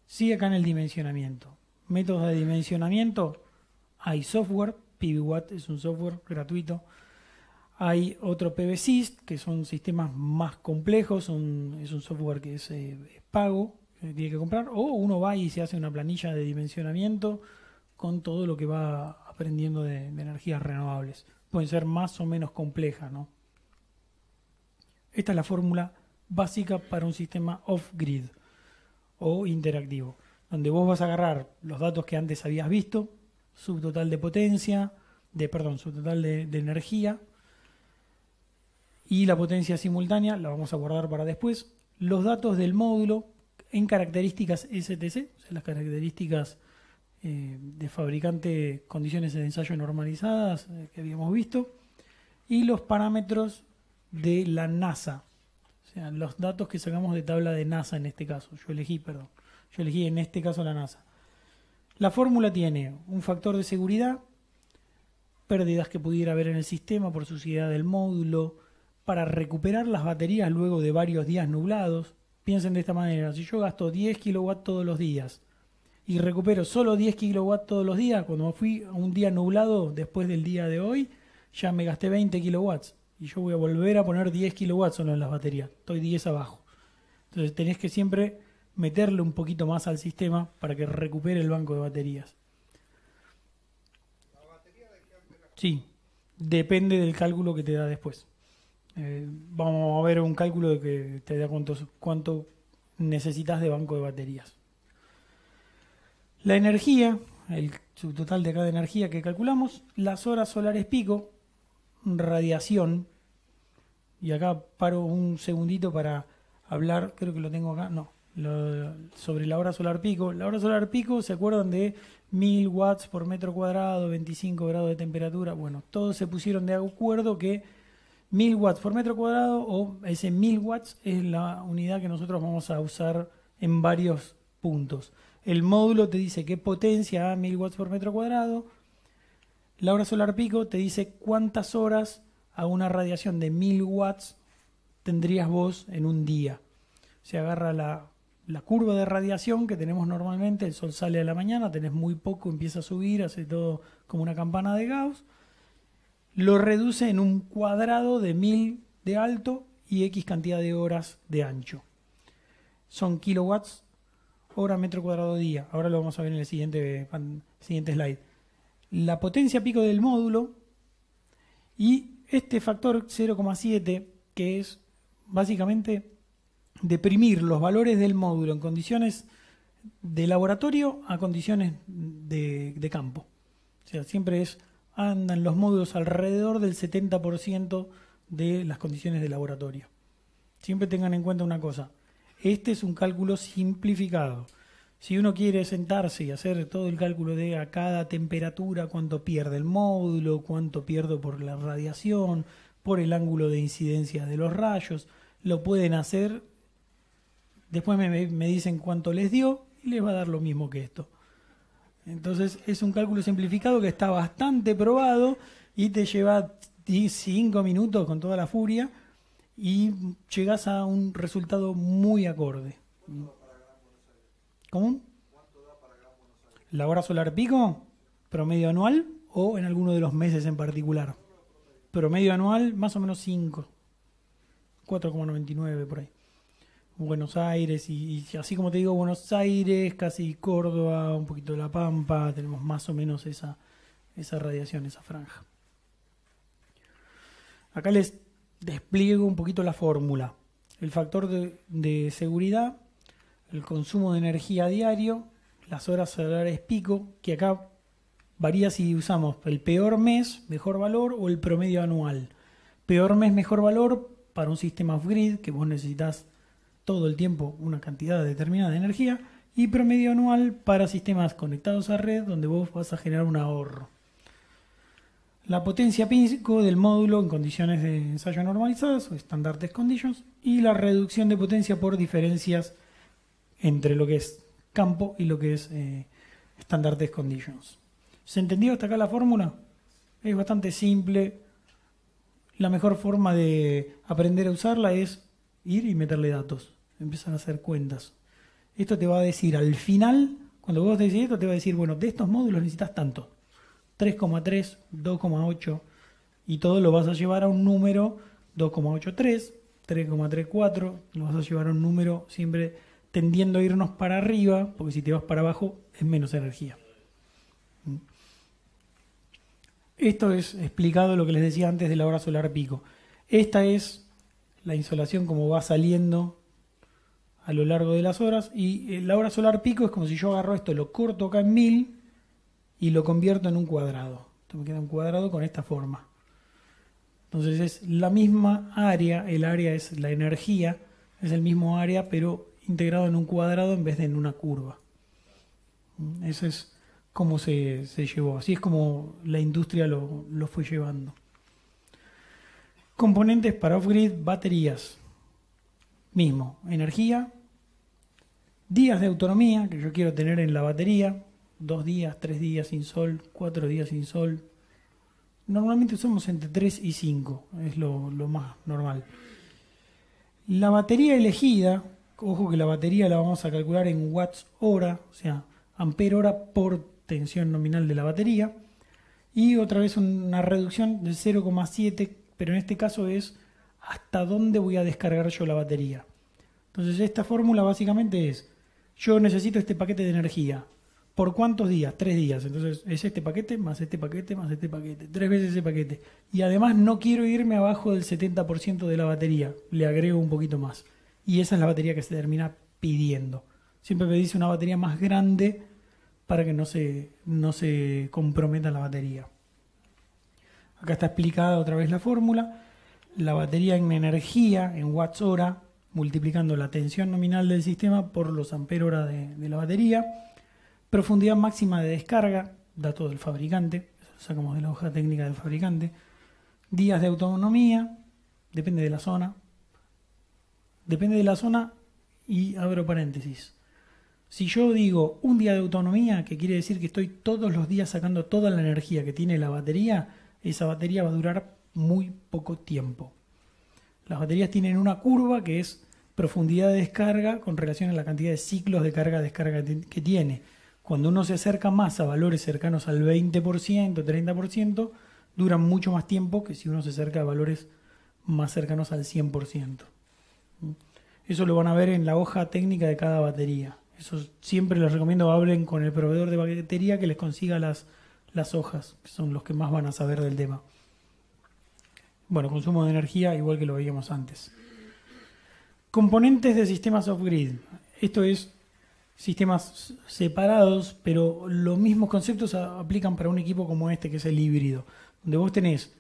S1: Sigue acá en el dimensionamiento. Métodos de dimensionamiento. Hay software, PVWatt es un software gratuito. Hay otro PVSys, que son sistemas más complejos, es un software que es pago, que tiene que comprar, o uno va y se hace una planilla de dimensionamiento con todo lo que va aprendiendo de energías renovables. Pueden ser más o menos complejas, ¿no? Esta es la fórmula básica para un sistema off-grid o interactivo, donde vos vas a agarrar los datos que antes habías visto, subtotal de potencia, subtotal de energía, y la potencia simultánea la vamos a guardar para después. Los datos del módulo en características STC, o sea, las características de fabricante, condiciones de ensayo normalizadas que habíamos visto, y los parámetros de la NASA, o sea, los datos que sacamos de tabla de NASA en este caso. Yo elegí en este caso la NASA. La fórmula tiene un factor de seguridad, pérdidas que pudiera haber en el sistema por suciedad del módulo, para recuperar las baterías luego de varios días nublados. Piensen de esta manera: si yo gasto 10 kilowatts todos los días y recupero solo 10 kilowatts todos los días, cuando me fui a un día nublado después del día de hoy, ya me gasté 20 kilowatts. Y yo voy a volver a poner 10 kilowatts solo en las baterías. Estoy 10 abajo. Entonces tenés que siempre meterle un poquito más al sistema para que recupere el banco de baterías.
S4: ¿La batería de qué amperaje?
S1: Sí, depende del cálculo que te da después. Vamos a ver un cálculo de que te da cuánto necesitas de banco de baterías. La energía, el subtotal de cada energía que calculamos, las horas solares pico, radiación, y acá paro un segundito para hablar, creo que lo tengo acá, no, sobre la hora solar pico. La hora solar pico, ¿se acuerdan de 1000 watts por metro cuadrado, 25 grados de temperatura? Bueno, todos se pusieron de acuerdo que 1000 watts por metro cuadrado, o ese 1000 watts es la unidad que nosotros vamos a usar en varios puntos. El módulo te dice qué potencia a 1000 watts por metro cuadrado. La hora solar pico te dice cuántas horas a una radiación de 1000 watts tendrías vos en un día. Se agarra la curva de radiación que tenemos normalmente, el sol sale a la mañana, tenés muy poco, empieza a subir, hace todo como una campana de Gauss, lo reduce en un cuadrado de 1000 de alto y X cantidad de horas de ancho. Son kilowatts hora metro cuadrado día. Ahora lo vamos a ver en el siguiente slide. La potencia pico del módulo y este factor 0,7, que es básicamente deprimir los valores del módulo en condiciones de laboratorio a condiciones de campo. O sea, siempre andan los módulos alrededor del 70% de las condiciones de laboratorio. Siempre tengan en cuenta una cosa. Este es un cálculo simplificado. Si uno quiere sentarse y hacer todo el cálculo de a cada temperatura, cuánto pierde el módulo, cuánto pierdo por la radiación, por el ángulo de incidencia de los rayos, lo pueden hacer. Después me dicen cuánto les dio y les va a dar lo mismo que esto. Entonces es un cálculo simplificado que está bastante probado y te lleva 5 minutos con toda la furia y llegas a un resultado muy acorde. ¿Cómo? ¿La hora solar pico? ¿Promedio anual o en alguno de los meses en particular? Promedio anual, más o menos 5. 4,99 por ahí. Buenos Aires y así como te digo, Buenos Aires, casi Córdoba, un poquito de La Pampa, tenemos más o menos esa radiación, esa franja. Acá les despliego un poquito la fórmula. El factor de seguridad, el consumo de energía diario, las horas solares pico, que acá varía si usamos el peor mes, mejor valor, o el promedio anual. Peor mes, mejor valor para un sistema off-grid, que vos necesitas todo el tiempo una cantidad determinada de energía, y promedio anual para sistemas conectados a red, donde vos vas a generar un ahorro. La potencia pico del módulo en condiciones de ensayo normalizadas o Standard Test Conditions, y la reducción de potencia por diferencias entre lo que es campo y lo que es Standard Test Conditions. ¿Se entendió hasta acá la fórmula? Es bastante simple. La mejor forma de aprender a usarla es ir y meterle datos. Empiezan a hacer cuentas. Esto te va a decir al final, cuando vos decís esto, te va a decir, bueno, de estos módulos necesitas tanto. 3,3, 2,8 y todo lo vas a llevar a un número 2,83, 3,34, lo vas a llevar a un número siempre tendiendo a irnos para arriba, porque si te vas para abajo es menos energía. Esto es explicado lo que les decía antes de la hora solar pico. Esta es la insolación como va saliendo a lo largo de las horas, y la hora solar pico es como si yo agarro esto, lo corto acá en 1000 y lo convierto en un cuadrado. Esto me queda un cuadrado con esta forma. Entonces es la misma área, el área es la energía, es el mismo área pero integrado en un cuadrado en vez de en una curva. Eso es como se llevó, así es como la industria lo fue llevando. Componentes para off-grid, baterías. Mismo, energía, días de autonomía que yo quiero tener en la batería, 2 días, 3 días sin sol, 4 días sin sol. Normalmente usamos entre 3 y 5, es lo más normal. La batería elegida, ojo que la batería la vamos a calcular en watts hora, o sea, ampere hora por tensión nominal de la batería. Y otra vez una reducción de 0,7, pero en este caso es hasta dónde voy a descargar yo la batería. Entonces esta fórmula básicamente es, yo necesito este paquete de energía. ¿Por cuántos días? 3 días. Entonces es este paquete, más este paquete, más este paquete. 3 veces ese paquete. Y además no quiero irme abajo del 70% de la batería. Le agrego un poquito más. Y esa es la batería que se termina pidiendo. Siempre pedís una batería más grande para que no se comprometa la batería. Acá está explicada otra vez la fórmula. La batería en energía, en watts hora, multiplicando la tensión nominal del sistema por los ampere-hora de la batería. Profundidad máxima de descarga, dato del fabricante, eso lo sacamos de la hoja técnica del fabricante. Días de autonomía, depende de la zona. Depende de la zona y abro paréntesis. Si yo digo un día de autonomía, que quiere decir que estoy todos los días sacando toda la energía que tiene la batería, esa batería va a durar muy poco tiempo. Las baterías tienen una curva que es profundidad de descarga con relación a la cantidad de ciclos de carga-descarga que tiene. Cuando uno se acerca más a valores cercanos al 20%, 30%, duran mucho más tiempo que si uno se acerca a valores más cercanos al 100%. Eso lo van a ver en la hoja técnica de cada batería. Eso siempre les recomiendo hablen con el proveedor de batería que les consiga las hojas, que son los que más van a saber del tema. Bueno, consumo de energía igual que lo veíamos antes. Componentes de sistemas off-grid. Esto es sistemas separados, pero los mismos conceptos aplican para un equipo como este, que es el híbrido, donde vos tenés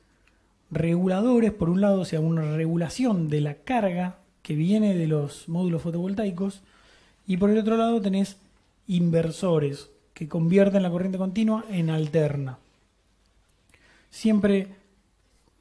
S1: reguladores, por un lado, o sea, una regulación de la carga que viene de los módulos fotovoltaicos, y por el otro lado tenés inversores que convierten la corriente continua en alterna. Siempre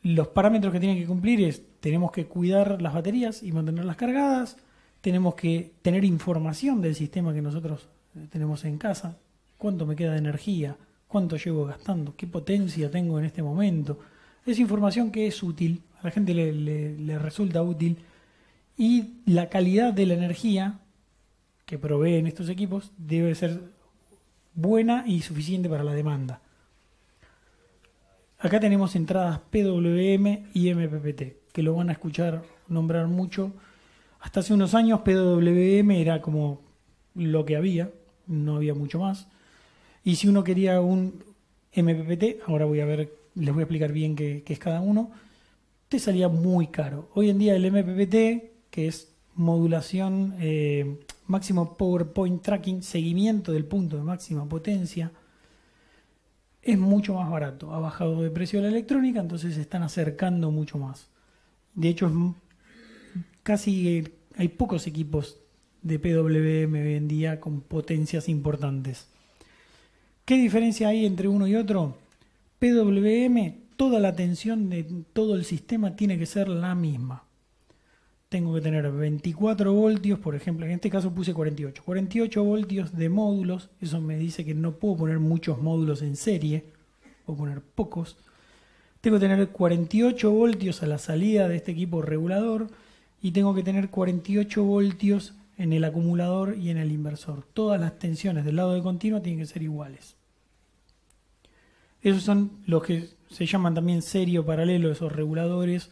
S1: los parámetros que tienen que cumplir es: tenemos que cuidar las baterías y mantenerlas cargadas, tenemos que tener información del sistema que nosotros tenemos en casa, cuánto me queda de energía, cuánto llevo gastando, qué potencia tengo en este momento. Es información que es útil, a la gente le resulta útil, y la calidad de la energía que proveen estos equipos debe ser buena y suficiente para la demanda. Acá tenemos entradas PWM y MPPT, que lo van a escuchar nombrar mucho. Hasta hace unos años PWM era como lo que había, no había mucho más. Y si uno quería un MPPT, ahora les voy a explicar bien qué es cada uno, te salía muy caro. Hoy en día el MPPT, que es modulación, máximo Power Point Tracking, seguimiento del punto de máxima potencia, es mucho más barato. Ha bajado de precio la electrónica, entonces se están acercando mucho más. De hecho, hay pocos equipos de PWM hoy en día con potencias importantes. ¿Qué diferencia hay entre uno y otro? PWM, toda la tensión de todo el sistema tiene que ser la misma. Tengo que tener 24 voltios, por ejemplo, en este caso puse 48. 48 voltios de módulos, eso me dice que no puedo poner muchos módulos en serie, puedo poner pocos. Tengo que tener 48 voltios a la salida de este equipo regulador y tengo que tener 48 voltios en el acumulador y en el inversor. Todas las tensiones del lado de continuo tienen que ser iguales. Esos son los que se llaman también serie o paralelo, esos reguladores,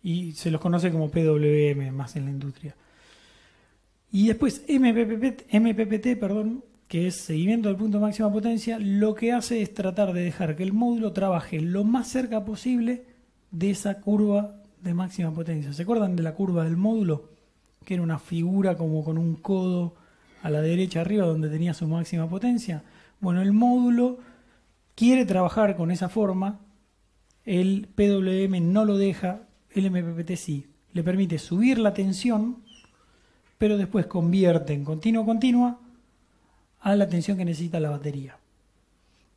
S1: y se los conoce como PWM más en la industria. Y después MPPT, que es seguimiento del punto de máxima potencia, lo que hace es tratar de dejar que el módulo trabaje lo más cerca posible de esa curva de máxima potencia. ¿Se acuerdan de la curva del módulo? Que era una figura como con un codo a la derecha arriba donde tenía su máxima potencia. Bueno, el módulo quiere trabajar con esa forma, el PWM no lo deja, el MPPT sí. Le permite subir la tensión, pero después convierte en continua a la tensión que necesita la batería.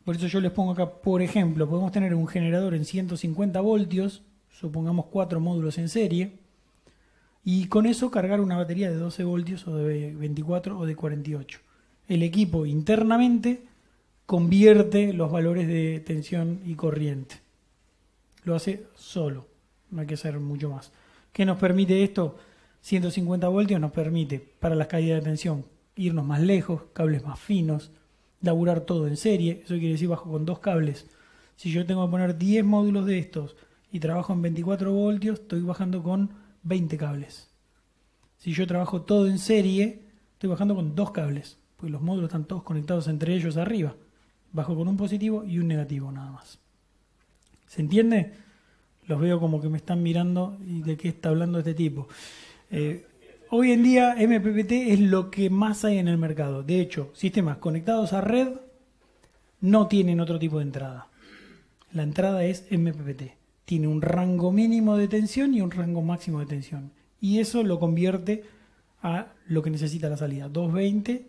S1: Por eso yo les pongo acá, por ejemplo, podemos tener un generador en 150 voltios, supongamos 4 módulos en serie, y con eso cargar una batería de 12 voltios o de 24 o de 48. El equipo internamente convierte los valores de tensión y corriente. Lo hace solo, no hay que hacer mucho más. ¿Qué nos permite esto? 150 voltios nos permite, para las caídas de tensión, irnos más lejos, cables más finos, laburar todo en serie. Eso quiere decir bajo con 2 cables. Si yo tengo que poner 10 módulos de estos y trabajo en 24 voltios, estoy bajando con 20 cables. Si yo trabajo todo en serie, estoy bajando con 2 cables, porque los módulos están todos conectados entre ellos arriba. Bajo con un positivo y un negativo nada más. ¿Se entiende? Los veo como que me están mirando y de qué está hablando este tipo. Hoy en día MPPT es lo que más hay en el mercado. De hecho, sistemas conectados a red no tienen otro tipo de entrada. La entrada es MPPT. Tiene un rango mínimo de tensión y un rango máximo de tensión. y eso lo convierte a lo que necesita la salida, 220,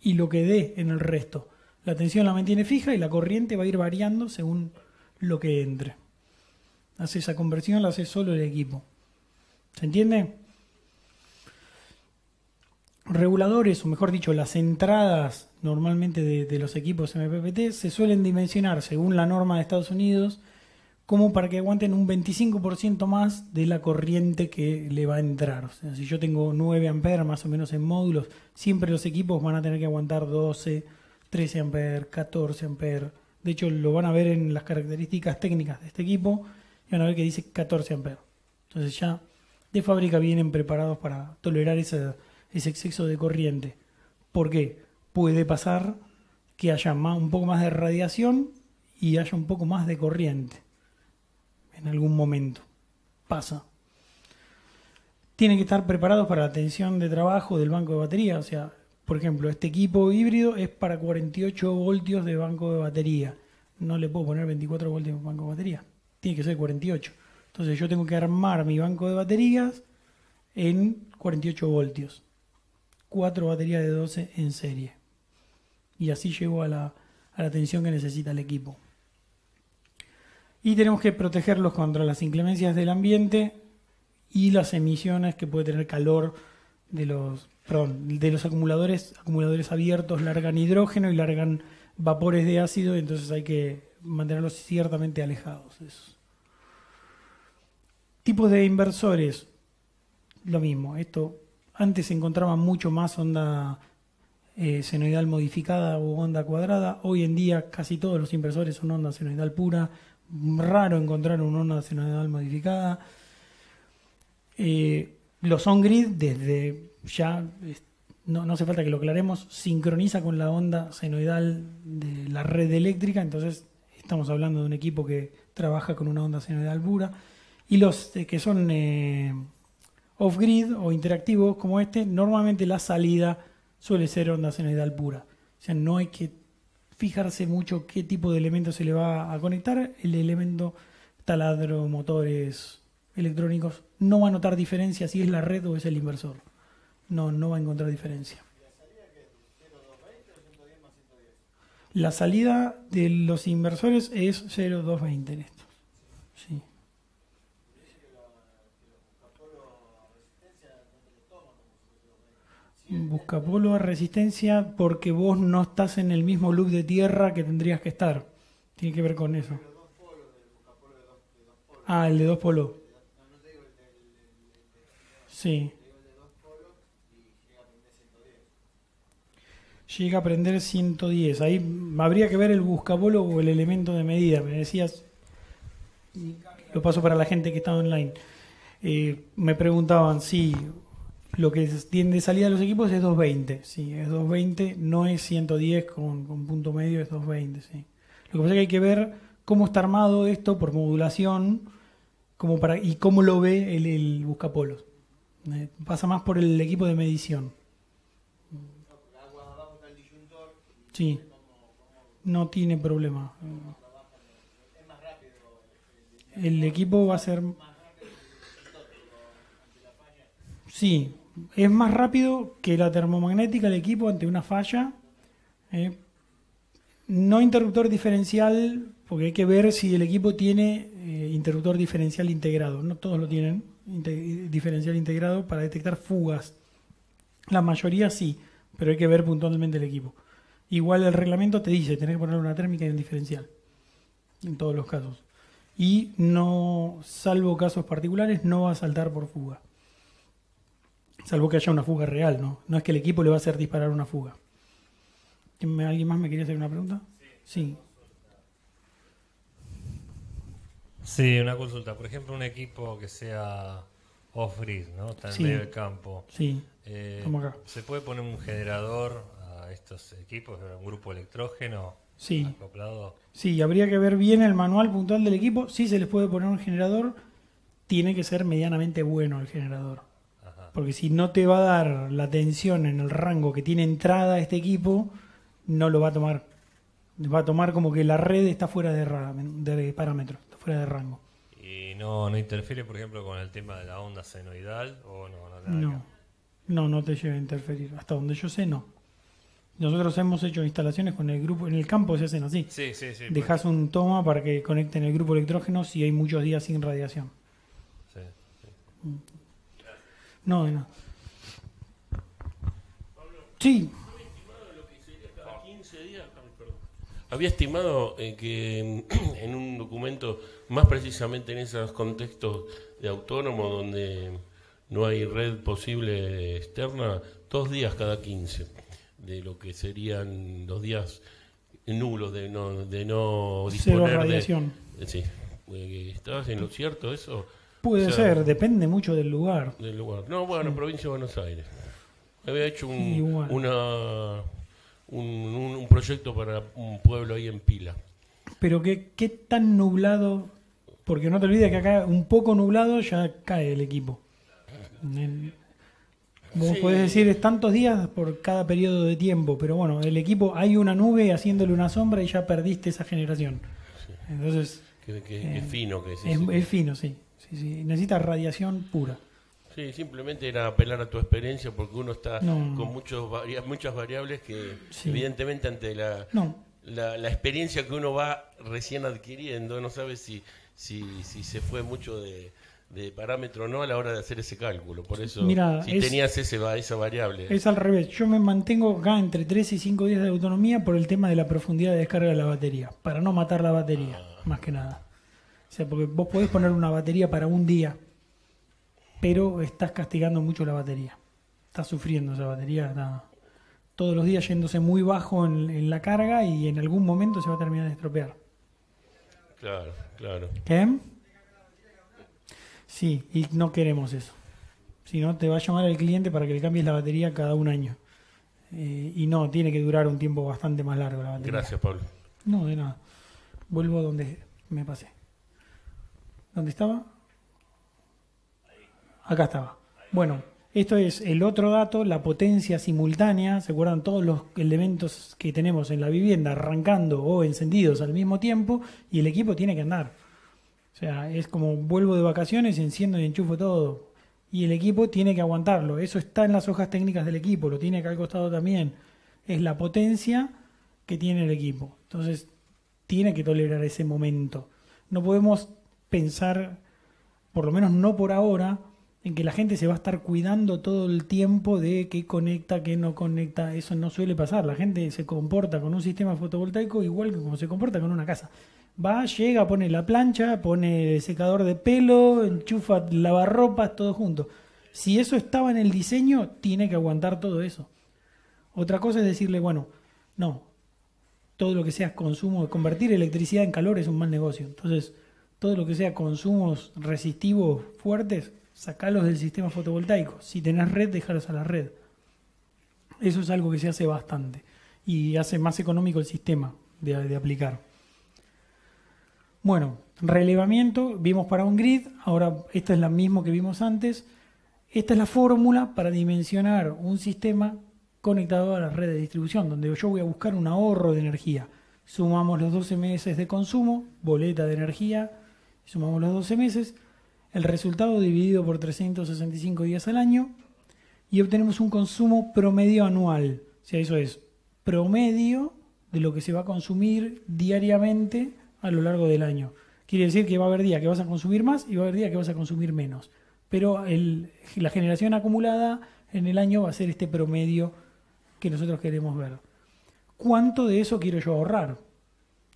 S1: y lo que dé en el resto. La tensión la mantiene fija y la corriente va a ir variando según lo que entre. Hace esa conversión, la hace solo el equipo. ¿Se entiende? Reguladores, o mejor dicho, las entradas normalmente de los equipos MPPT se suelen dimensionar según la norma de Estados Unidos como para que aguanten un 25% más de la corriente que le va a entrar. O sea, si yo tengo 9 amperes más o menos en módulos, siempre los equipos van a tener que aguantar 12, 13 amperes, 14 amperes. De hecho, lo van a ver en las características técnicas de este equipo y van a ver que dice 14 amperes. Entonces ya de fábrica vienen preparados para tolerar ese exceso de corriente. ¿Por qué? Puede pasar que haya un poco más de radiación y haya un poco más de corriente. En algún momento. Pasa. Tienen que estar preparados para la tensión de trabajo del banco de batería. O sea, por ejemplo, este equipo híbrido es para 48 voltios de banco de batería. No le puedo poner 24 voltios de banco de batería. Tiene que ser 48. Entonces yo tengo que armar mi banco de baterías en 48 voltios. 4 baterías de 12 en serie. Y así llego a la tensión que necesita el equipo. Y tenemos que protegerlos contra las inclemencias del ambiente y las emisiones que puede tener calor de los acumuladores. Acumuladores abiertos largan hidrógeno y largan vapores de ácido, entonces hay que mantenerlos ciertamente alejados de esos. Tipos de inversores, lo mismo. Esto antes se encontraba mucho más onda senoidal modificada o onda cuadrada. Hoy en día casi todos los inversores son onda senoidal pura. Raro encontrar una onda senoidal modificada. Los on-grid, desde ya, no hace falta que lo aclaremos, sincroniza con la onda senoidal de la red eléctrica, entonces estamos hablando de un equipo que trabaja con una onda senoidal pura. Y los que son off-grid o interactivos como este, normalmente la salida suele ser onda senoidal pura. O sea, no hay que fijarse mucho qué tipo de elemento se le va a conectar. El elemento taladro, motores electrónicos, no va a notar diferencia si es la red o es el inversor. No va a encontrar diferencia. ¿La salida de los inversores es 0,220 en estos? Sí. Buscapolo a resistencia porque vos no estás en el mismo loop de tierra que tendrías que estar. Tiene que ver con eso. Ah, el de 2 polos. Sí. Llega a prender 110. Ahí habría que ver el buscapolo o el elemento de medida. Me decías, lo paso para la gente que está online. Me preguntaban si lo que tiene de salida a los equipos es 220. Sí, es 220, no es 110 con punto medio, es 220. Sí. Lo que pasa es que hay que ver cómo está armado esto por modulación y cómo lo ve el buscapolos. Pasa más por el equipo de medición. Sí, no tiene problema. El equipo va a ser... Sí, es más rápido que la termomagnética el equipo ante una falla. No interruptor diferencial, porque hay que ver si el equipo tiene interruptor diferencial integrado. No todos lo tienen, diferencial integrado para detectar fugas. La mayoría sí, pero hay que ver puntualmente el equipo. Igual el reglamento te dice, tenés que poner una térmica y un diferencial, en todos los casos. Y no, salvo casos particulares, no va a saltar por fuga. Salvo que haya una fuga real, ¿no? No es que el equipo le va a hacer disparar una fuga. ¿Alguien más me quería hacer una pregunta? Sí.
S5: Sí, una consulta. Por ejemplo, un equipo que sea off-grid, ¿no? Está en medio del campo.
S1: Sí, como acá.
S5: ¿Se puede poner un generador a estos equipos, un grupo electrógeno acoplado?
S1: Sí, habría que ver bien el manual puntual del equipo. Sí se les puede poner un generador. Tiene que ser medianamente bueno el generador. Ajá. Porque si no te va a dar la tensión en el rango que tiene entrada este equipo, no lo va a tomar. Va a tomar como que la red está fuera de parámetro, está fuera de rango.
S5: ¿Y no interfiere, por ejemplo, con el tema de la onda senoidal? ¿O no?
S1: No te lleva a interferir. Hasta donde yo sé, no. Nosotros hemos hecho instalaciones con el grupo, en el campo se hacen así.
S5: Sí.
S1: Dejas un toma para que conecten el grupo electrógeno si hay muchos días sin radiación.
S5: Sí.
S1: No, de nada. Sí.
S6: Cada 15 días, perdón. Había estimado que en un documento, más precisamente en esos contextos de autónomo donde no hay red posible externa, 2 días cada 15, de lo que serían los días nulos de no
S1: Cero
S6: disponer
S1: radiación.
S6: Sí. ¿Estás en lo cierto eso?
S1: Puede
S6: O sea,
S1: ser, depende mucho del lugar.
S6: del lugar. No, bueno, provincia de Buenos Aires. Había hecho
S1: Igual.
S6: un proyecto para un pueblo ahí en Pila.
S1: Pero qué tan nublado, porque no te olvides que acá un poco nublado ya cae el equipo. Vos
S6: Sí.
S1: podés decir es tantos días por cada periodo de tiempo, pero bueno, el equipo, hay una nube haciéndole una sombra y ya perdiste esa generación. Entonces,
S6: Qué fino que es
S1: es
S6: ese.
S1: fino, sí. Sí. Necesita radiación pura.
S6: Sí, simplemente era apelar a tu experiencia porque uno está
S1: No.
S6: con muchas variables que
S1: Sí.
S6: evidentemente ante
S1: No,
S6: la experiencia que uno va recién adquiriendo, no sabe si se fue mucho de parámetro o no a la hora de hacer ese cálculo. Por eso,
S1: Mira,
S6: si tenías esa variable.
S1: es al revés. Yo me mantengo acá entre 3 y 5 días de autonomía por el tema de la profundidad de descarga de la batería, para no matar la batería, más que nada. O sea, porque vos podés poner una batería para un día, pero estás castigando mucho la batería. Estás sufriendo esa batería, está todos los días yéndose muy bajo en la carga y en algún momento se va a terminar de estropear.
S6: Claro.
S1: ¿Qué? Sí, y no queremos eso. Si no, te va a llamar el cliente para que le cambies la batería cada un año. Y no, tiene que durar un tiempo bastante más largo la batería.
S6: Gracias, Pablo.
S1: No, de nada. Vuelvo donde me pasé. ¿Dónde estaba? Acá estaba. Bueno, esto es el otro dato, la potencia simultánea. ¿Se acuerdan todos los elementos que tenemos en la vivienda arrancando o encendidos al mismo tiempo? Y el equipo tiene que andar. O sea, es como vuelvo de vacaciones, enciendo y enchufo todo. Y el equipo tiene que aguantarlo. Eso está en las hojas técnicas del equipo, lo tiene acá al costado también. Es la potencia que tiene el equipo. Entonces, tiene que tolerar ese momento. No podemos pensar, por lo menos no por ahora, en que la gente se va a estar cuidando todo el tiempo de qué conecta, qué no conecta. Eso no suele pasar. La gente se comporta con un sistema fotovoltaico igual que como se comporta con una casa. Va, llega, pone la plancha, pone el secador de pelo, enchufa lavarropas, todo junto. Si eso estaba en el diseño, tiene que aguantar todo eso. Otra cosa es decirle, bueno, no, todo lo que sea consumo, convertir electricidad en calor es un mal negocio. Entonces, todo lo que sea consumos resistivos fuertes, sacalos del sistema fotovoltaico. Si tenés red, dejalos a la red. Eso es algo que se hace bastante y hace más económico el sistema de aplicar. Bueno, relevamiento, vimos para un grid, ahora esta es la misma que vimos antes. Esta es la fórmula para dimensionar un sistema conectado a la red de distribución, donde yo voy a buscar un ahorro de energía. Sumamos los 12 meses de consumo, boleta de energía, sumamos los 12 meses, el resultado dividido por 365 días al año y obtenemos un consumo promedio anual. O sea, eso es promedio de lo que se va a consumir diariamente a lo largo del año. Quiere decir que va a haber días que vas a consumir más y va a haber días que vas a consumir menos. Pero la generación acumulada en el año va a ser este promedio que nosotros queremos ver. ¿Cuánto de eso quiero yo ahorrar?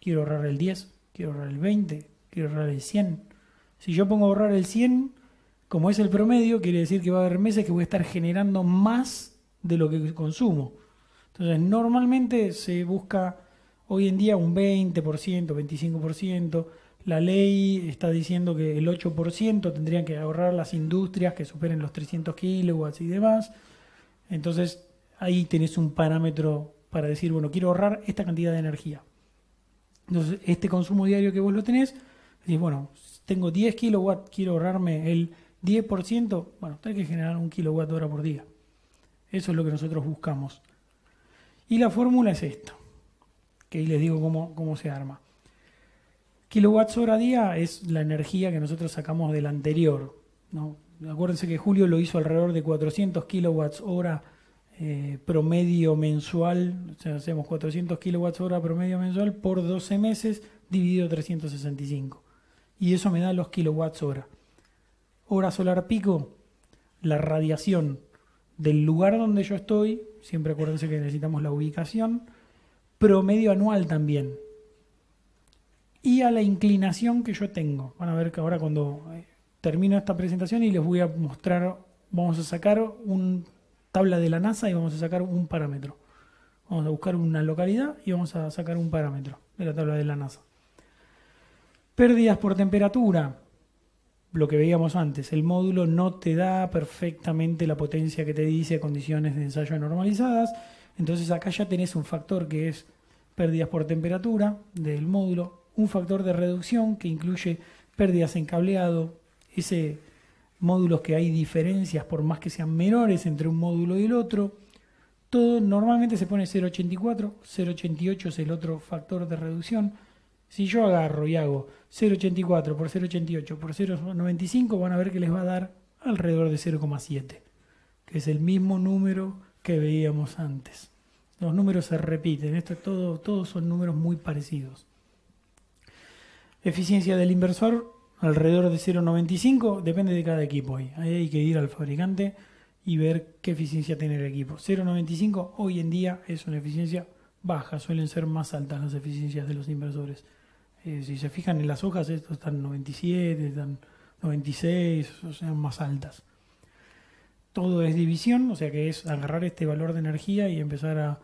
S1: ¿Quiero ahorrar el 10? ¿Quiero ahorrar el 20? ¿Quiero ahorrar el 100? Si yo pongo a ahorrar el 100, como es el promedio, quiere decir que va a haber meses que voy a estar generando más de lo que consumo. Entonces, normalmente se busca hoy en día un 20%, 25%. La ley está diciendo que el 8% tendrían que ahorrar las industrias que superen los 300 kilowatts y demás. Entonces, ahí tenés un parámetro para decir, bueno, quiero ahorrar esta cantidad de energía. Entonces, este consumo diario que vos lo tenés, decís, bueno, tengo 10 kilowatts, quiero ahorrarme el 10%, bueno, tenés que generar 1 kilowatt hora por día. Eso es lo que nosotros buscamos. Y la fórmula es esta, que ahí les digo cómo se arma. Kilowatts hora día es la energía que nosotros sacamos del anterior, ¿no? Acuérdense que Julio lo hizo alrededor de 400 kilowatts hora promedio mensual, o sea, hacemos 400 kilowatts hora promedio mensual por 12 meses dividido 365. Y eso me da los kilowatts hora. Hora solar pico, la radiación del lugar donde yo estoy, siempre acuérdense que necesitamos la ubicación, promedio anual también. Y a la inclinación que yo tengo. Van a ver que ahora cuando termino esta presentación y les voy a mostrar, vamos a sacar una tabla de la NASA y vamos a sacar un parámetro. Vamos a buscar una localidad y vamos a sacar un parámetro de la tabla de la NASA. Pérdidas por temperatura. Lo que veíamos antes, el módulo no te da perfectamente la potencia que te dice a condiciones de ensayo normalizadas. Entonces acá ya tenés un factor que es pérdidas por temperatura del módulo, un factor de reducción que incluye pérdidas en cableado, ese módulos que hay diferencias por más que sean menores entre un módulo y el otro. Todo normalmente se pone 0.84, 0.88 es el otro factor de reducción. Si yo agarro y hago 0.84 por 0.88 por 0.95, van a ver que les va a dar alrededor de 0.7, que es el mismo número que veíamos antes. Los números se repiten, esto es todos son números muy parecidos. Eficiencia del inversor, alrededor de 0.95, depende de cada equipo. Ahí hay que ir al fabricante y ver qué eficiencia tiene el equipo. 0.95 hoy en día es una eficiencia baja, suelen ser más altas las eficiencias de los inversores. Si se fijan en las hojas, estos están 97, están 96, o sea, más altas. Todo es división, o sea que es agarrar este valor de energía y empezar a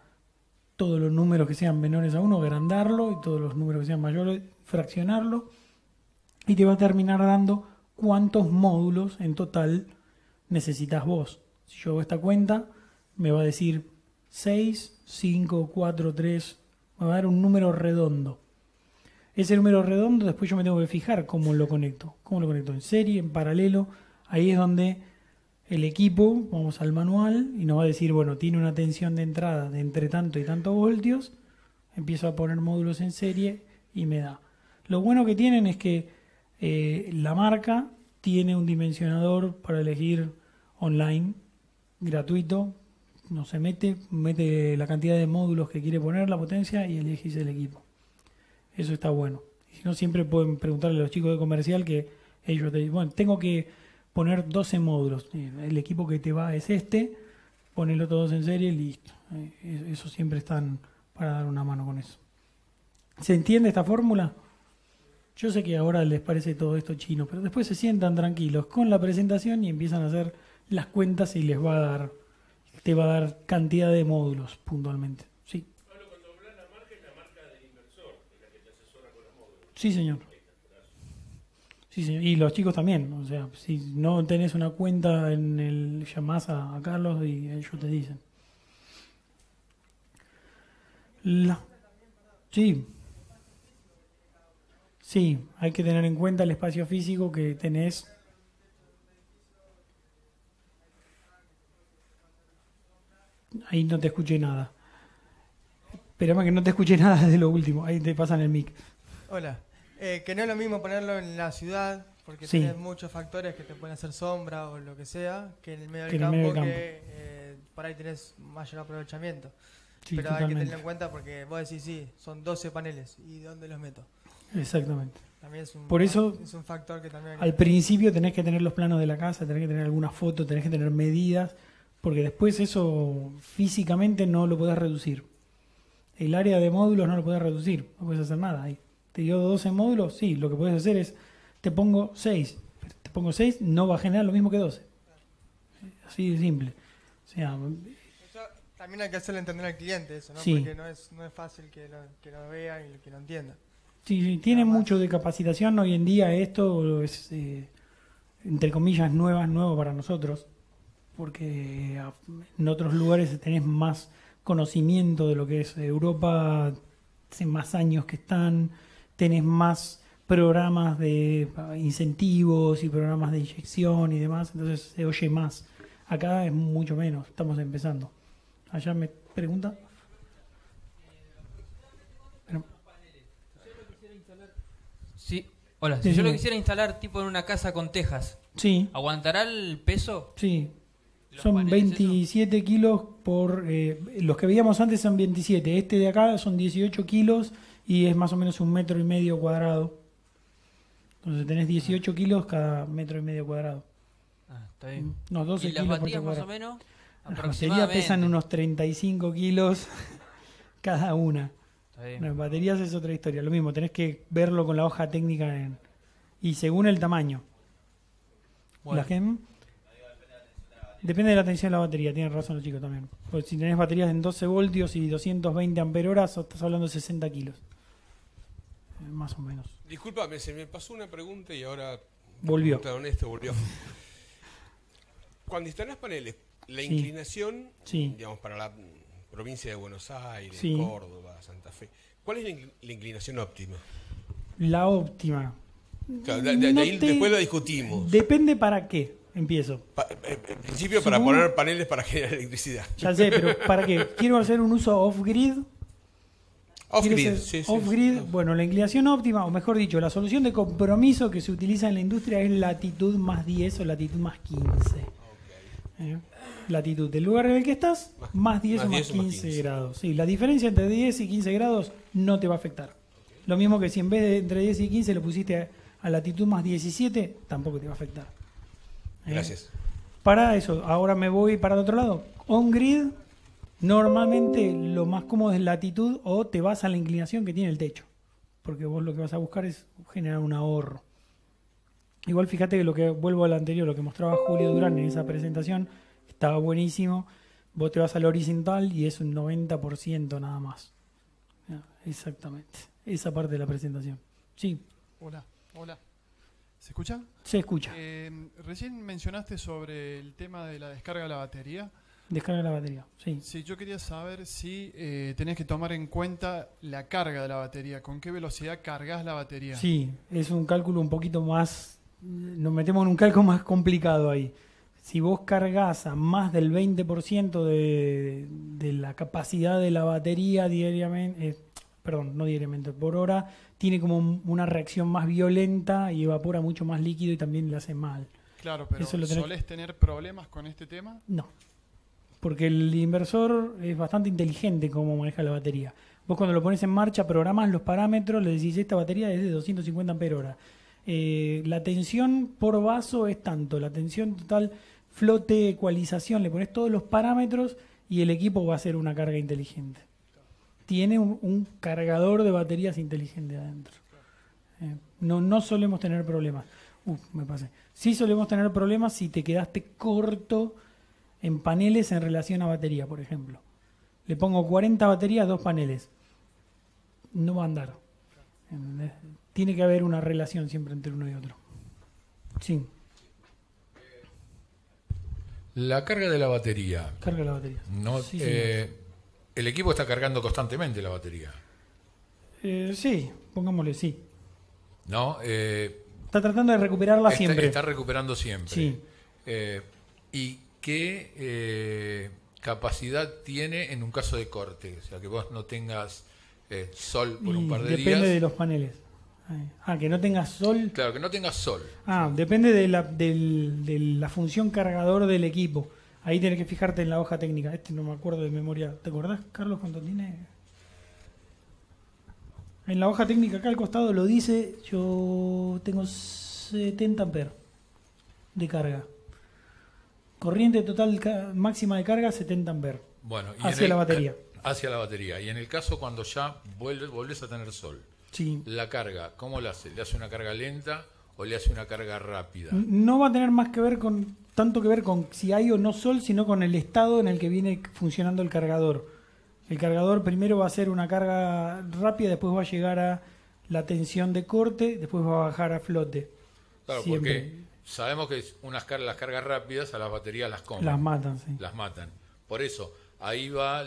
S1: todos los números que sean menores a 1, agrandarlo, y todos los números que sean mayores, fraccionarlo, y te va a terminar dando cuántos módulos en total necesitas vos. Si yo hago esta cuenta, me va a decir 6, 5, 4, 3, me va a dar un número redondo. Ese número redondo después yo me tengo que fijar cómo lo conecto. ¿Cómo lo conecto? En serie, en paralelo. Ahí es donde el equipo, vamos al manual y nos va a decir, bueno, tiene una tensión de entrada de entre tanto y tanto voltios. Empiezo a poner módulos en serie y me da. Lo bueno que tienen es que la marca tiene un dimensionador para elegir online, gratuito. No se mete la cantidad de módulos que quiere poner, la potencia, y elegís el equipo. Eso está bueno. Si no, siempre pueden preguntarle a los chicos de comercial que ellos te dicen, bueno, tengo que poner 12 módulos. El equipo que te va es este, ponelo todos en serie y listo. Eso siempre están para dar una mano con eso. ¿Se entiende esta fórmula? Yo sé que ahora les parece todo esto chino, pero después se sientan tranquilos con la presentación y empiezan a hacer las cuentas y te va a dar cantidad de módulos puntualmente. Sí. Sí, señor. Sí, señor. Y los chicos también. O sea, si no tenés una cuenta en el, llamás a Carlos y ellos te dicen. Sí. Sí, hay que tener en cuenta el espacio físico que tenés. Ahí no te escuché nada. Espérame que no te escuché nada desde lo último. Ahí te pasan el mic.
S7: Hola. Que no es lo mismo ponerlo en la ciudad, porque
S1: Sí.
S7: tenés muchos factores que te pueden hacer sombra o lo que sea, que en el medio
S1: Que
S7: del
S1: en el
S7: campo,
S1: medio del
S7: que por ahí tenés mayor aprovechamiento.
S1: Sí,
S7: Pero hay que
S1: totalmente.
S7: tenerlo en cuenta porque vos decís, sí, son 12 paneles, ¿y dónde los meto?
S1: Exactamente.
S7: También es un,
S1: Por eso,
S7: es un factor que también hay que
S1: al principio tenés que tener los planos de la casa, tenés que tener alguna foto, tenés que tener medidas, porque después eso físicamente no lo podés reducir. El área de módulos no lo podés reducir, no podés hacer nada ahí. ¿Te dio 12 módulos? Sí, lo que podés hacer es, te pongo 6. Te pongo 6, no va a generar lo mismo que 12. Así de simple. O sea,
S7: Eso también hay que hacerle entender al cliente eso, ¿no?
S1: Sí.
S7: Porque no es fácil que lo vea y que lo entienda.
S1: sí, tiene
S7: Nada más.
S1: mucho de capacitación. Hoy en día esto es, entre comillas, nuevo para nosotros. Porque en otros lugares tenés más conocimiento de lo que es Europa, hace más años que están, tenés más programas de incentivos y programas de inyección y demás, entonces se oye más. Acá es mucho menos, estamos empezando. Allá me pregunta. Pero-
S8: Sí, hola. Si
S1: Sí,
S8: yo lo
S1: sí.
S8: quisiera instalar tipo en una casa con tejas,
S1: Sí,
S8: ¿aguantará el peso?
S1: sí.
S8: ¿Los
S1: Son
S8: paneles,
S1: 27 kilos por... los que veíamos antes son 27. Este de acá son 18 kilos y es más o menos 1,5 metros cuadrado. Entonces tenés 18 kilos cada 1,5 metros cuadrados.
S8: Está bien.
S1: Unos 12
S8: ¿Y las
S1: kilos por
S8: baterías más o
S1: cuadrado.
S8: menos?
S1: Las baterías
S8: Aproximadamente.
S1: pesan unos 35 kilos cada una.
S8: Está bien.
S1: Las baterías es otra historia. Lo mismo, tenés que verlo con la hoja técnica y según el tamaño.
S8: Bueno.
S1: La GEM depende de la tensión de la batería, tienen razón los chicos también. Pues si tenés baterías en 12 voltios y 220 amperoras, estás hablando de 60 kilos. Más o menos.
S3: Disculpame, se me pasó una pregunta y ahora...
S1: Volvió.
S3: Volvió. Cuando instalás paneles, la
S1: Sí.
S3: inclinación,
S1: Sí.
S3: digamos, para la provincia de Buenos Aires,
S1: Sí.
S3: Córdoba, Santa Fe, ¿cuál es la inclinación óptima?
S1: La óptima.
S3: Claro, de
S1: No
S3: ahí
S1: te-
S3: después la discutimos.
S1: Depende para qué. Empiezo.
S3: En principio, para
S1: Supongo-
S3: poner paneles para generar electricidad.
S1: Ya sé, pero ¿para qué? Quiero hacer un uso off-grid.
S3: Off-grid,
S1: Quiero
S3: sí,
S1: hacer
S3: sí.
S1: off-grid.
S3: sí.
S1: Bueno, la inclinación óptima, o mejor dicho, la solución de compromiso que se utiliza en la industria es latitud más 10 o latitud más 15. Latitud del lugar en el que estás, más 10 o más
S3: 10 o más
S1: 15
S3: 15.
S1: grados. Sí, la diferencia entre 10 y 15 grados no te va a afectar. Lo mismo que si en vez de entre 10 y 15 lo pusiste a latitud más 17, tampoco te va a afectar.
S3: Gracias.
S1: Para eso, ahora me voy para el otro lado. On-grid, normalmente lo más cómodo es latitud o te vas a la inclinación que tiene el techo. Porque vos lo que vas a buscar es generar un ahorro. Igual fíjate que lo que vuelvo al anterior, lo que mostraba Julio Durán en esa presentación, estaba buenísimo. Vos te vas al horizontal y es un 90% nada más. Exactamente. Esa parte de la presentación. Sí,
S9: Hola, hola. ¿Se escucha?
S1: se escucha.
S9: Recién mencionaste sobre el tema de la descarga de la batería.
S1: Descarga la batería. Sí.
S9: Sí, yo quería saber si tenés que tomar en cuenta la carga de la batería. ¿Con qué velocidad cargas la batería?
S1: Sí, es un cálculo un poquito más... Nos metemos en un cálculo más complicado ahí. Si vos cargas a más del 20% de la capacidad de la batería diariamente, perdón, no diariamente, por hora, tiene como una reacción más violenta y evapora mucho más líquido y también le hace mal.
S9: Claro, pero
S1: Eso lo tenés-
S9: ¿solés tener problemas con este tema?
S1: No, porque el inversor es bastante inteligente como maneja la batería. Vos cuando lo pones en marcha programas los parámetros, le decís esta batería es de 250 ampere-hora. La tensión por vaso es tanto, la tensión total, flote, ecualización, le pones todos los parámetros y el equipo va a hacer una carga inteligente. Tiene un cargador de baterías inteligente adentro. No solemos tener problemas. Me pasé. Sí solemos tener problemas si te quedaste corto en paneles en relación a batería, por ejemplo. Le pongo 40 baterías, 2 paneles. No va a andar. ¿Entendés? Tiene que haber una relación siempre entre uno y otro. Sí,
S10: La carga de la batería.
S1: carga la batería.
S10: No,
S1: Sí,
S10: el equipo está cargando constantemente la batería.
S1: sí, pongámosle sí.
S10: ¿No?
S1: Está tratando de recuperarla siempre.
S10: Está recuperando siempre.
S1: Sí.
S10: ¿Y qué capacidad tiene en un caso de corte? O sea, que vos no tengas sol por un
S1: Y
S10: par de
S1: depende
S10: días.
S1: de los paneles. Que no tengas sol.
S10: Claro, que no tengas sol.
S1: Depende de la función cargador del equipo. Ahí tenés que fijarte en la hoja técnica. No me acuerdo de memoria. ¿Te acordás, Carlos, cuánto tiene? En la hoja técnica acá al costado lo dice. Yo tengo 70 amperes de carga. Corriente total máxima de carga 70 amperes.
S10: Bueno,
S1: Hacia la batería.
S10: Hacia la batería. Y en el caso cuando ya volvés a tener sol,
S1: Sí.
S10: la carga, ¿cómo la hace? ¿Le hace una carga lenta o le hace una carga rápida?
S1: No va a tener más que ver tanto que ver con si hay o no sol, sino con el estado en el que viene funcionando el cargador. El cargador primero va a hacer una carga rápida, después va a llegar a la tensión de corte, después va a bajar a flote.
S10: Claro,
S1: Siempre.
S10: porque sabemos que las cargas rápidas a las baterías las comen.
S1: Las matan, sí.
S10: Las matan. Por eso, ahí va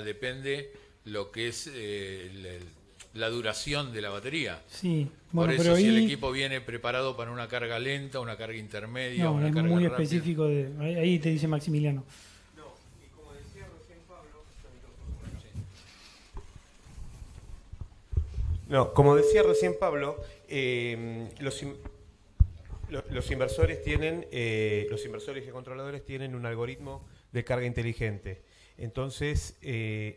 S10: depende lo que es la duración de la batería.
S1: Sí,
S10: Por
S1: bueno,
S10: eso,
S1: pero
S10: si el
S1: ahí
S10: equipo viene preparado para una carga lenta, una carga intermedia,
S1: no,
S10: una
S1: es
S10: carga
S1: muy
S10: rápida.
S1: específico. Ahí te dice Maximiliano.
S11: No, como decía recién Pablo, los inversores y controladores tienen un algoritmo de carga inteligente. Entonces,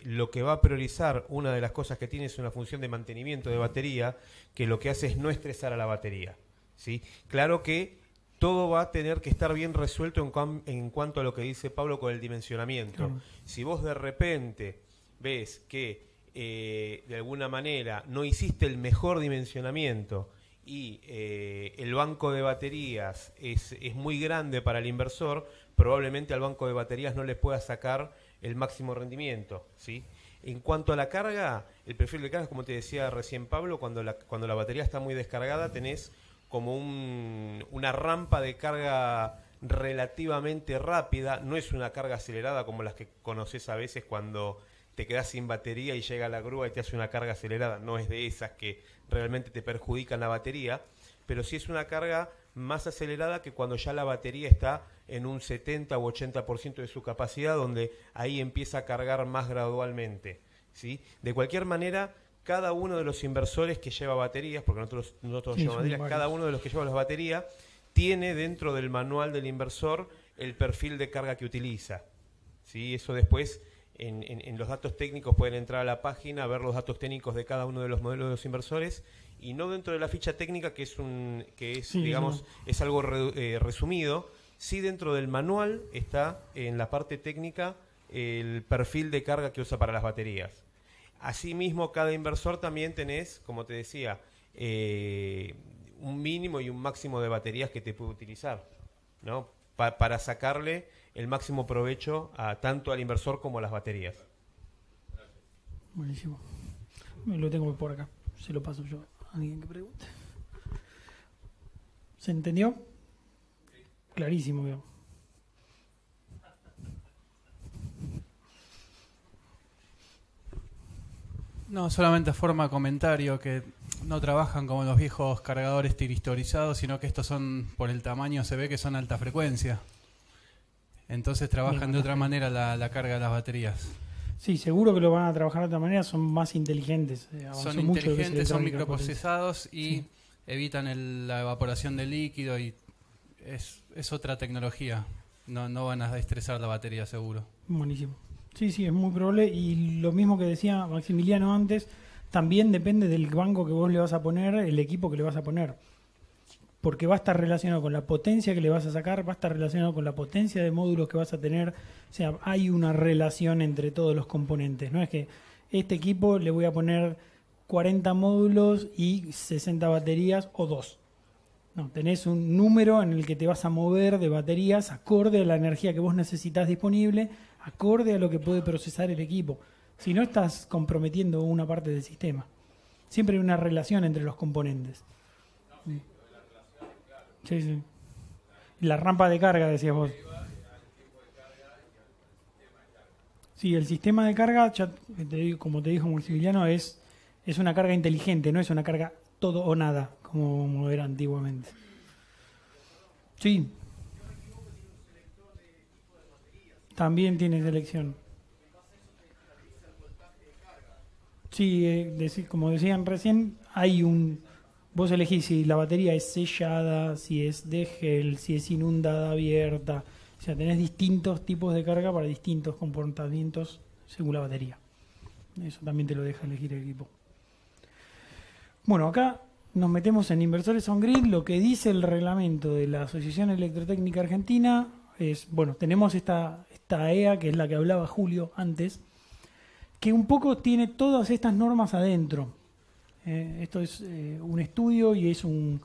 S11: lo que va a priorizar, una de las cosas que tiene es una función de mantenimiento de batería, que lo que hace es no estresar a la batería, ¿sí? Claro que todo va a tener que estar bien resuelto en cuanto a lo que dice Pablo con el dimensionamiento. Si vos de repente ves que de alguna manera no hiciste el mejor dimensionamiento y el banco de baterías es muy grande para el inversor, probablemente al banco de baterías no le pueda sacar el máximo rendimiento, ¿sí? En cuanto a la carga, el perfil de carga, como te decía recién Pablo, cuando la batería está muy descargada tenés como una rampa de carga relativamente rápida, no es una carga acelerada como las que conoces a veces cuando te quedás sin batería y llega la grúa y te hace una carga acelerada, no es de esas que realmente te perjudican la batería, pero sí es una carga más acelerada que cuando ya la batería está en un 70 u 80% de su capacidad, donde ahí empieza a cargar más gradualmente, ¿sí? De cualquier manera, cada uno de los inversores que lleva baterías, porque nosotros llevamos baterías, cada uno de los que lleva las baterías tiene dentro del manual del inversor el perfil de carga que utiliza, ¿sí? Eso después en los datos técnicos pueden entrar a la página, ver los datos técnicos de cada uno de los modelos de los inversores, y no dentro de la ficha técnica, que es digamos, es algo resumido. Sí, dentro del manual está en la parte técnica el perfil de carga que usa para las baterías. Asimismo, cada inversor también tenés, como te decía, un mínimo y un máximo de baterías que te puede utilizar, ¿no? Para sacarle el máximo provecho tanto al inversor como a las baterías.
S1: Buenísimo. Lo tengo por acá. Se lo paso yo a alguien que pregunte. ¿Se entendió? Clarísimo, veo.
S12: No, solamente forma comentario que no trabajan como los viejos cargadores tiristorizados, sino que estos son, por el tamaño se ve que son alta frecuencia. Entonces trabajan de otra manera la carga de las baterías.
S1: Sí, seguro que lo van a trabajar de otra manera, son más inteligentes.
S12: Son inteligentes, son microprocesados y evitan la evaporación del líquido y es otra tecnología. No van a estresar la batería, seguro.
S1: Buenísimo. Sí, es muy probable. Y lo mismo que decía Maximiliano antes, también depende del banco que vos le vas a poner, el equipo que le vas a poner. Porque va a estar relacionado con la potencia que le vas a sacar, va a estar relacionado con la potencia de módulos que vas a tener. O sea, hay una relación entre todos los componentes. No es que este equipo le voy a poner 40 módulos y 60 baterías o 2. No, tenés un número en el que te vas a mover de baterías acorde a la energía que vos necesitas disponible, acorde a lo que puede procesar el equipo. Si no, estás comprometiendo una parte del sistema. Siempre hay una relación entre los componentes. Sí. La rampa de carga, decías vos. Sí, el sistema de carga, ya como te dijo Maximiliano, es una carga inteligente, no es una carga todo o nada, como era antiguamente. Sí. También tiene selección. Sí, como decían recién, hay vos elegís si la batería es sellada, si es de gel, si es inundada, abierta. O sea, tenés distintos tipos de carga para distintos comportamientos según la batería. Eso también te lo deja elegir el equipo. Bueno, acá nos metemos en inversores on-grid. Lo que dice el reglamento de la Asociación Electrotécnica Argentina es, bueno, tenemos esta EA, que es la que hablaba Julio antes, que un poco tiene todas estas normas adentro. Esto es un estudio y es un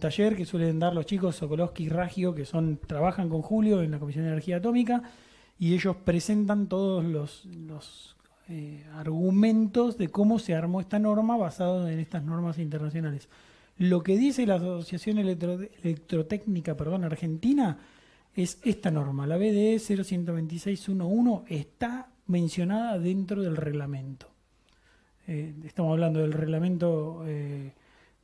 S1: taller que suelen dar los chicos Sokolowski y Raggio, que trabajan con Julio en la Comisión de Energía Atómica, y ellos presentan todos los argumentos de cómo se armó esta norma basado en estas normas internacionales. Lo que dice la Asociación Electrotécnica Argentina es esta norma, la BDE 012611, está mencionada dentro del reglamento. Estamos hablando del reglamento de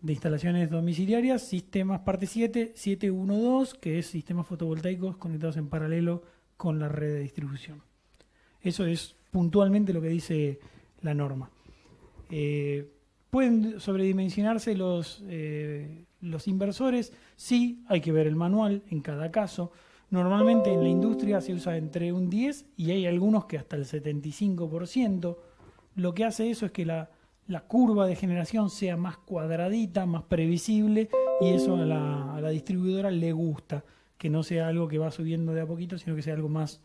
S1: instalaciones domiciliarias, sistemas parte 7.712, que es sistemas fotovoltaicos conectados en paralelo con la red de distribución. Eso es puntualmente lo que dice la norma. ¿Pueden sobredimensionarse los inversores? Sí, hay que ver el manual en cada caso. Normalmente en la industria se usa entre un 10 y hay algunos que hasta el 75%. Lo que hace eso es que la curva de generación sea más cuadradita, más previsible, y eso a la distribuidora le gusta, que no sea algo que va subiendo de a poquito, sino que sea algo más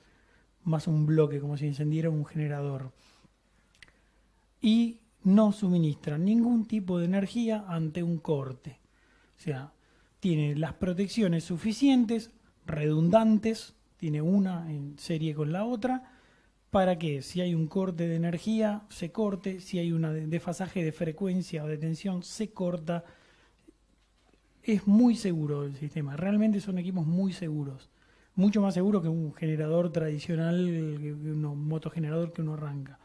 S1: un bloque, como si encendiera un generador. Y no suministra ningún tipo de energía ante un corte. O sea, tiene las protecciones suficientes, redundantes, tiene una en serie con la otra, para que si hay un corte de energía, se corte, si hay un desfasaje de frecuencia o de tensión, se corta. Es muy seguro el sistema, realmente son equipos muy seguros, mucho más seguro que un generador tradicional, que un motogenerador que uno arranca.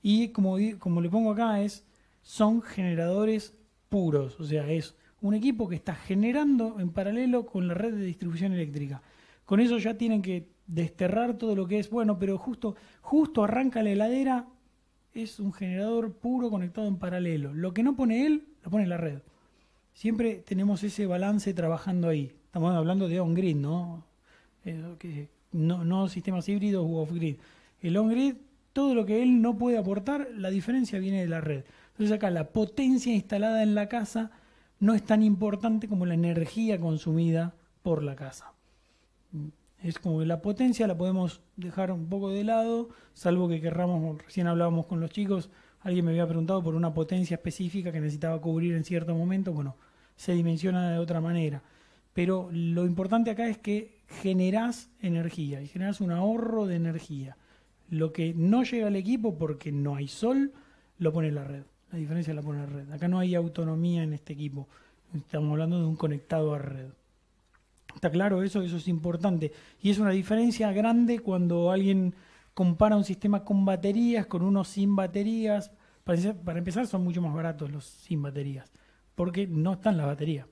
S1: Y como le pongo acá, son generadores puros, o sea, es un equipo que está generando en paralelo con la red de distribución eléctrica. Con eso ya tienen que desterrar todo lo que es, bueno, pero justo arranca la heladera, es un generador puro conectado en paralelo. Lo que no pone él, lo pone la red. Siempre tenemos ese balance trabajando ahí. Estamos hablando de on-grid, ¿no? No sistemas híbridos u off-grid. El on-grid, todo lo que él no puede aportar, la diferencia viene de la red. Entonces acá la potencia instalada en la casa no es tan importante como la energía consumida por la casa. Es como que la potencia la podemos dejar un poco de lado, salvo que querramos, recién hablábamos con los chicos, alguien me había preguntado por una potencia específica que necesitaba cubrir en cierto momento, bueno, se dimensiona de otra manera. Pero lo importante acá es que generás energía y generás un ahorro de energía. Lo que no llega al equipo porque no hay sol, lo pone la red. La diferencia la pone la red. Acá no hay autonomía en este equipo. Estamos hablando de un conectado a red. ¿Está claro eso? Eso es importante. Y es una diferencia grande cuando alguien compara un sistema con baterías con uno sin baterías. Para empezar, son mucho más baratos los sin baterías, porque no están las baterías.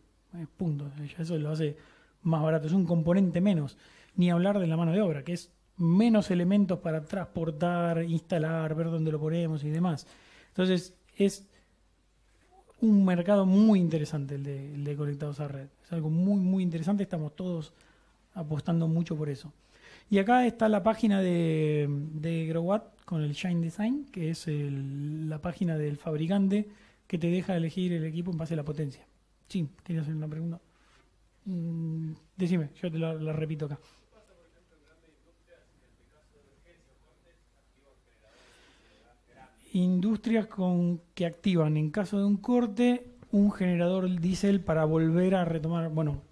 S1: Punto. Eso lo hace más barato. Es un componente menos. Ni hablar de la mano de obra, que es menos elementos para transportar, instalar, ver dónde lo ponemos y demás. Entonces, es un mercado muy interesante el de conectados a red. Es algo muy, muy interesante. Estamos todos apostando mucho por eso. Y acá está la página de Growatt con el Shine Design, que es la página del fabricante que te deja elegir el equipo en base a la potencia. Sí, ¿querías hacer una pregunta? Decime, yo te la repito acá. Industrias que activan en caso de un corte un generador diésel para volver a retomar. Bueno,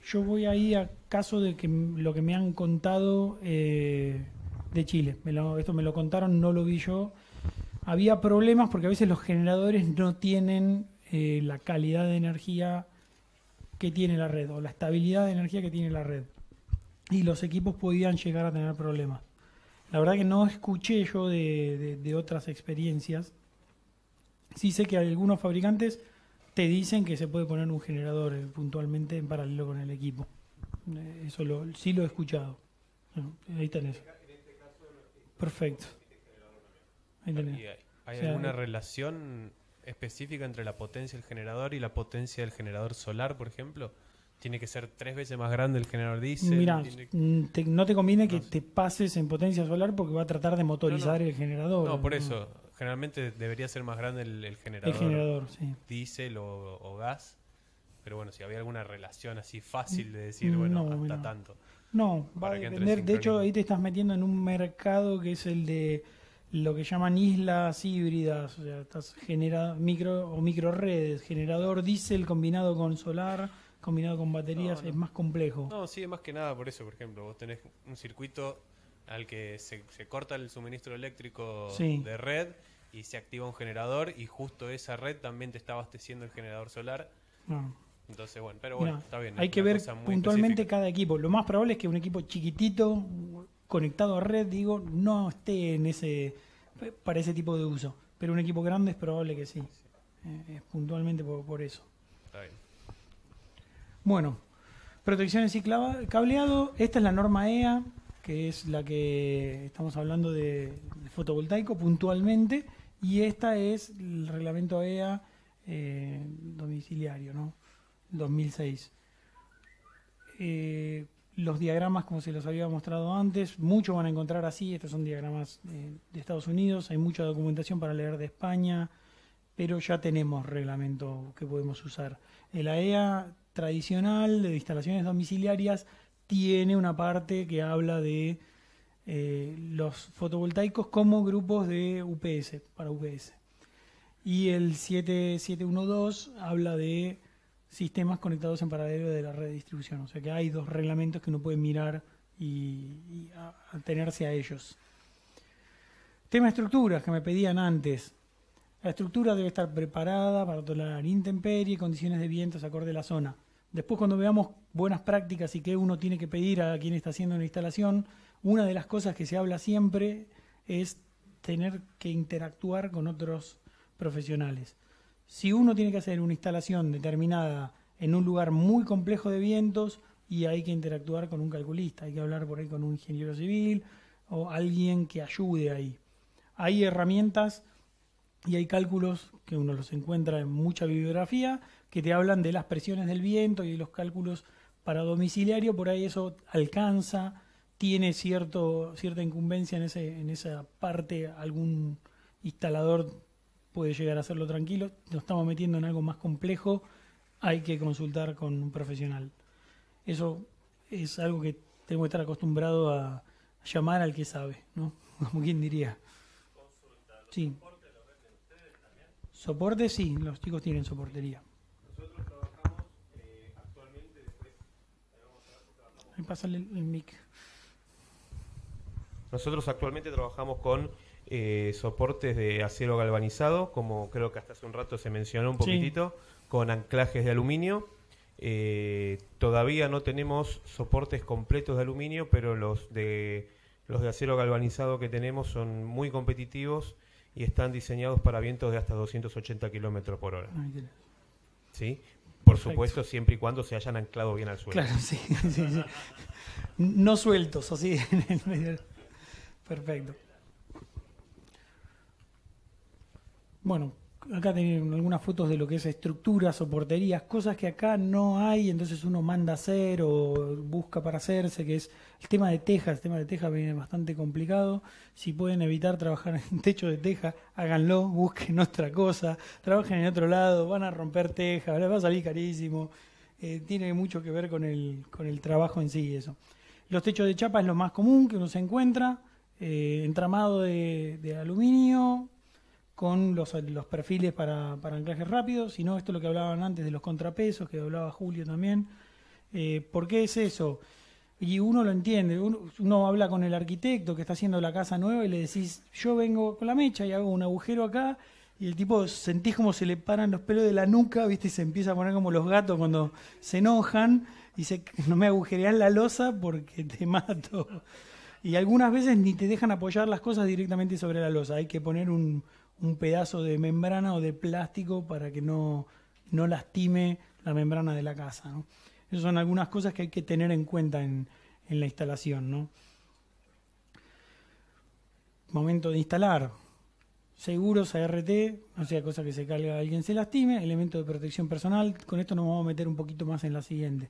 S1: yo voy ahí a caso de que lo que me han contado de Chile. Esto me lo contaron, no lo vi yo. Había problemas porque a veces los generadores no tienen la calidad de energía que tiene la red o la estabilidad de energía que tiene la red. Y los equipos podían llegar a tener problemas. La verdad que no escuché yo de otras experiencias. Sí sé que algunos fabricantes te dicen que se puede poner un generador puntualmente en paralelo con el equipo. Eso sí lo he escuchado. Ahí tenés. Perfecto. Ahí tenés.
S11: ¿Hay alguna relación específica entre la potencia del generador y la potencia del generador solar, por ejemplo? ¿Tiene que ser 3 veces más grande el generador diésel?
S1: Mirá, no te conviene que te pases en potencia solar porque va a tratar de motorizar el generador.
S11: No, por eso. Generalmente debería ser más grande el generador.
S1: El generador, sí.
S11: Diésel o gas. Pero bueno, si había alguna relación así fácil de decir, bueno, hasta tanto.
S1: No, va a depender. De hecho, ahí te estás metiendo en un mercado que es el de lo que llaman islas híbridas. O sea, estás micro redes. Generador diésel combinado con solar, combinado con baterías, es más complejo.
S11: No, sí, más que nada por eso. Por ejemplo, vos tenés un circuito al que se corta el suministro eléctrico de red y se activa un generador y justo esa red también te está abasteciendo el generador solar. Entonces, bueno, pero bueno, está bien.
S1: Hay que ver puntualmente cada equipo. Lo más probable es que un equipo chiquitito conectado a red, no esté para ese tipo de uso. Pero un equipo grande es probable que sí. Puntualmente por eso.
S11: Está bien.
S1: Bueno, protecciones y cableado. Esta es la norma EA, que es la que estamos hablando de fotovoltaico puntualmente, Y esta es el reglamento EA domiciliario, ¿no? 2006. Los diagramas, como se los había mostrado antes, muchos van a encontrar así. Estos son diagramas de Estados Unidos. Hay mucha documentación para leer de España, pero ya tenemos reglamento que podemos usar. El AEA tradicional de instalaciones domiciliarias tiene una parte que habla de los fotovoltaicos como grupos de UPS, para UPS. Y el 7712 habla de sistemas conectados en paralelo de la red de distribución. O sea que hay dos reglamentos que uno puede mirar y atenerse a ellos. Tema estructuras que me pedían antes. La estructura debe estar preparada para tolerar intemperie y condiciones de vientos acorde a la zona. Después, cuando veamos buenas prácticas y qué uno tiene que pedir a quien está haciendo una instalación, una de las cosas que se habla siempre es tener que interactuar con otros profesionales. Si uno tiene que hacer una instalación determinada en un lugar muy complejo de vientos y hay que interactuar con un calculista, hay que hablar por ahí con un ingeniero civil o alguien que ayude ahí. Hay herramientas y hay cálculos que uno los encuentra en mucha bibliografía que te hablan de las presiones del viento y de los cálculos para domiciliario. Por ahí eso alcanza, tiene cierta incumbencia en esa parte. Algún instalador puede llegar a hacerlo tranquilo. Nos estamos metiendo en algo más complejo, hay que consultar con un profesional. Eso es algo que tengo que estar acostumbrado a llamar al que sabe, ¿no? Como quien diría. Sí. Soporte, sí, los chicos tienen soportería.
S11: Nosotros trabajamos actualmente, después
S1: Ahí pásale el mic.
S11: Nosotros actualmente trabajamos con soportes de acero galvanizado, como creo que hasta hace un rato se mencionó un poquitito, con anclajes de aluminio. Todavía no tenemos soportes completos de aluminio, pero los de acero galvanizado que tenemos son muy competitivos y están diseñados para vientos de hasta 280 kilómetros por hora. ¿Sí? Por
S1: Perfecto.
S11: supuesto, siempre y cuando se hayan anclado bien al suelo.
S1: Claro, sí, sí, sí. No sueltos, así en el medio. Perfecto. Bueno, acá tienen algunas fotos de lo que es estructuras, soporterías, cosas que acá no hay, entonces uno manda a hacer o busca para hacerse, que es el tema de teja. El tema de teja viene bastante complicado. Si pueden evitar trabajar en techo de teja, háganlo, busquen otra cosa, trabajen en otro lado, van a romper teja, les va a salir carísimo. Tiene mucho que ver con el trabajo en sí eso. Los techos de chapa es lo más común que uno se encuentra, entramado de aluminio, con los perfiles para anclajes rápidos. Si no, esto es lo que hablaban antes de los contrapesos, que hablaba Julio también. ¿Por qué es eso? Y uno lo entiende. Uno habla con el arquitecto que está haciendo la casa nueva y le decís, yo vengo con la mecha y hago un agujero acá, y el tipo sentís como se le paran los pelos de la nuca, ¿viste? Y se empieza a poner como los gatos cuando se enojan y dice, no me agujereás la losa porque te mato. Y algunas veces ni te dejan apoyar las cosas directamente sobre la losa. Hay que poner un pedazo de membrana o de plástico para que no lastime la membrana de la casa, ¿no? Esas son algunas cosas que hay que tener en cuenta en la instalación, ¿no? Momento de instalar. Seguros ART, no sea cosa que se caiga a alguien se lastime. Elemento de protección personal. Con esto nos vamos a meter un poquito más en la siguiente.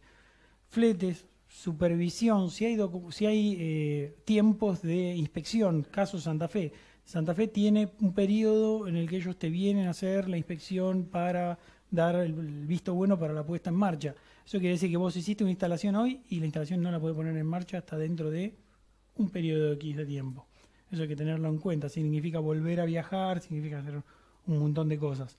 S1: Fletes, supervisión, si hay tiempos de inspección. Caso Santa Fe. Santa Fe tiene un periodo en el que ellos te vienen a hacer la inspección para dar el visto bueno para la puesta en marcha. Eso quiere decir que vos hiciste una instalación hoy y la instalación no la puede poner en marcha hasta dentro de un periodo X de tiempo. Eso hay que tenerlo en cuenta. Significa volver a viajar, significa hacer un montón de cosas.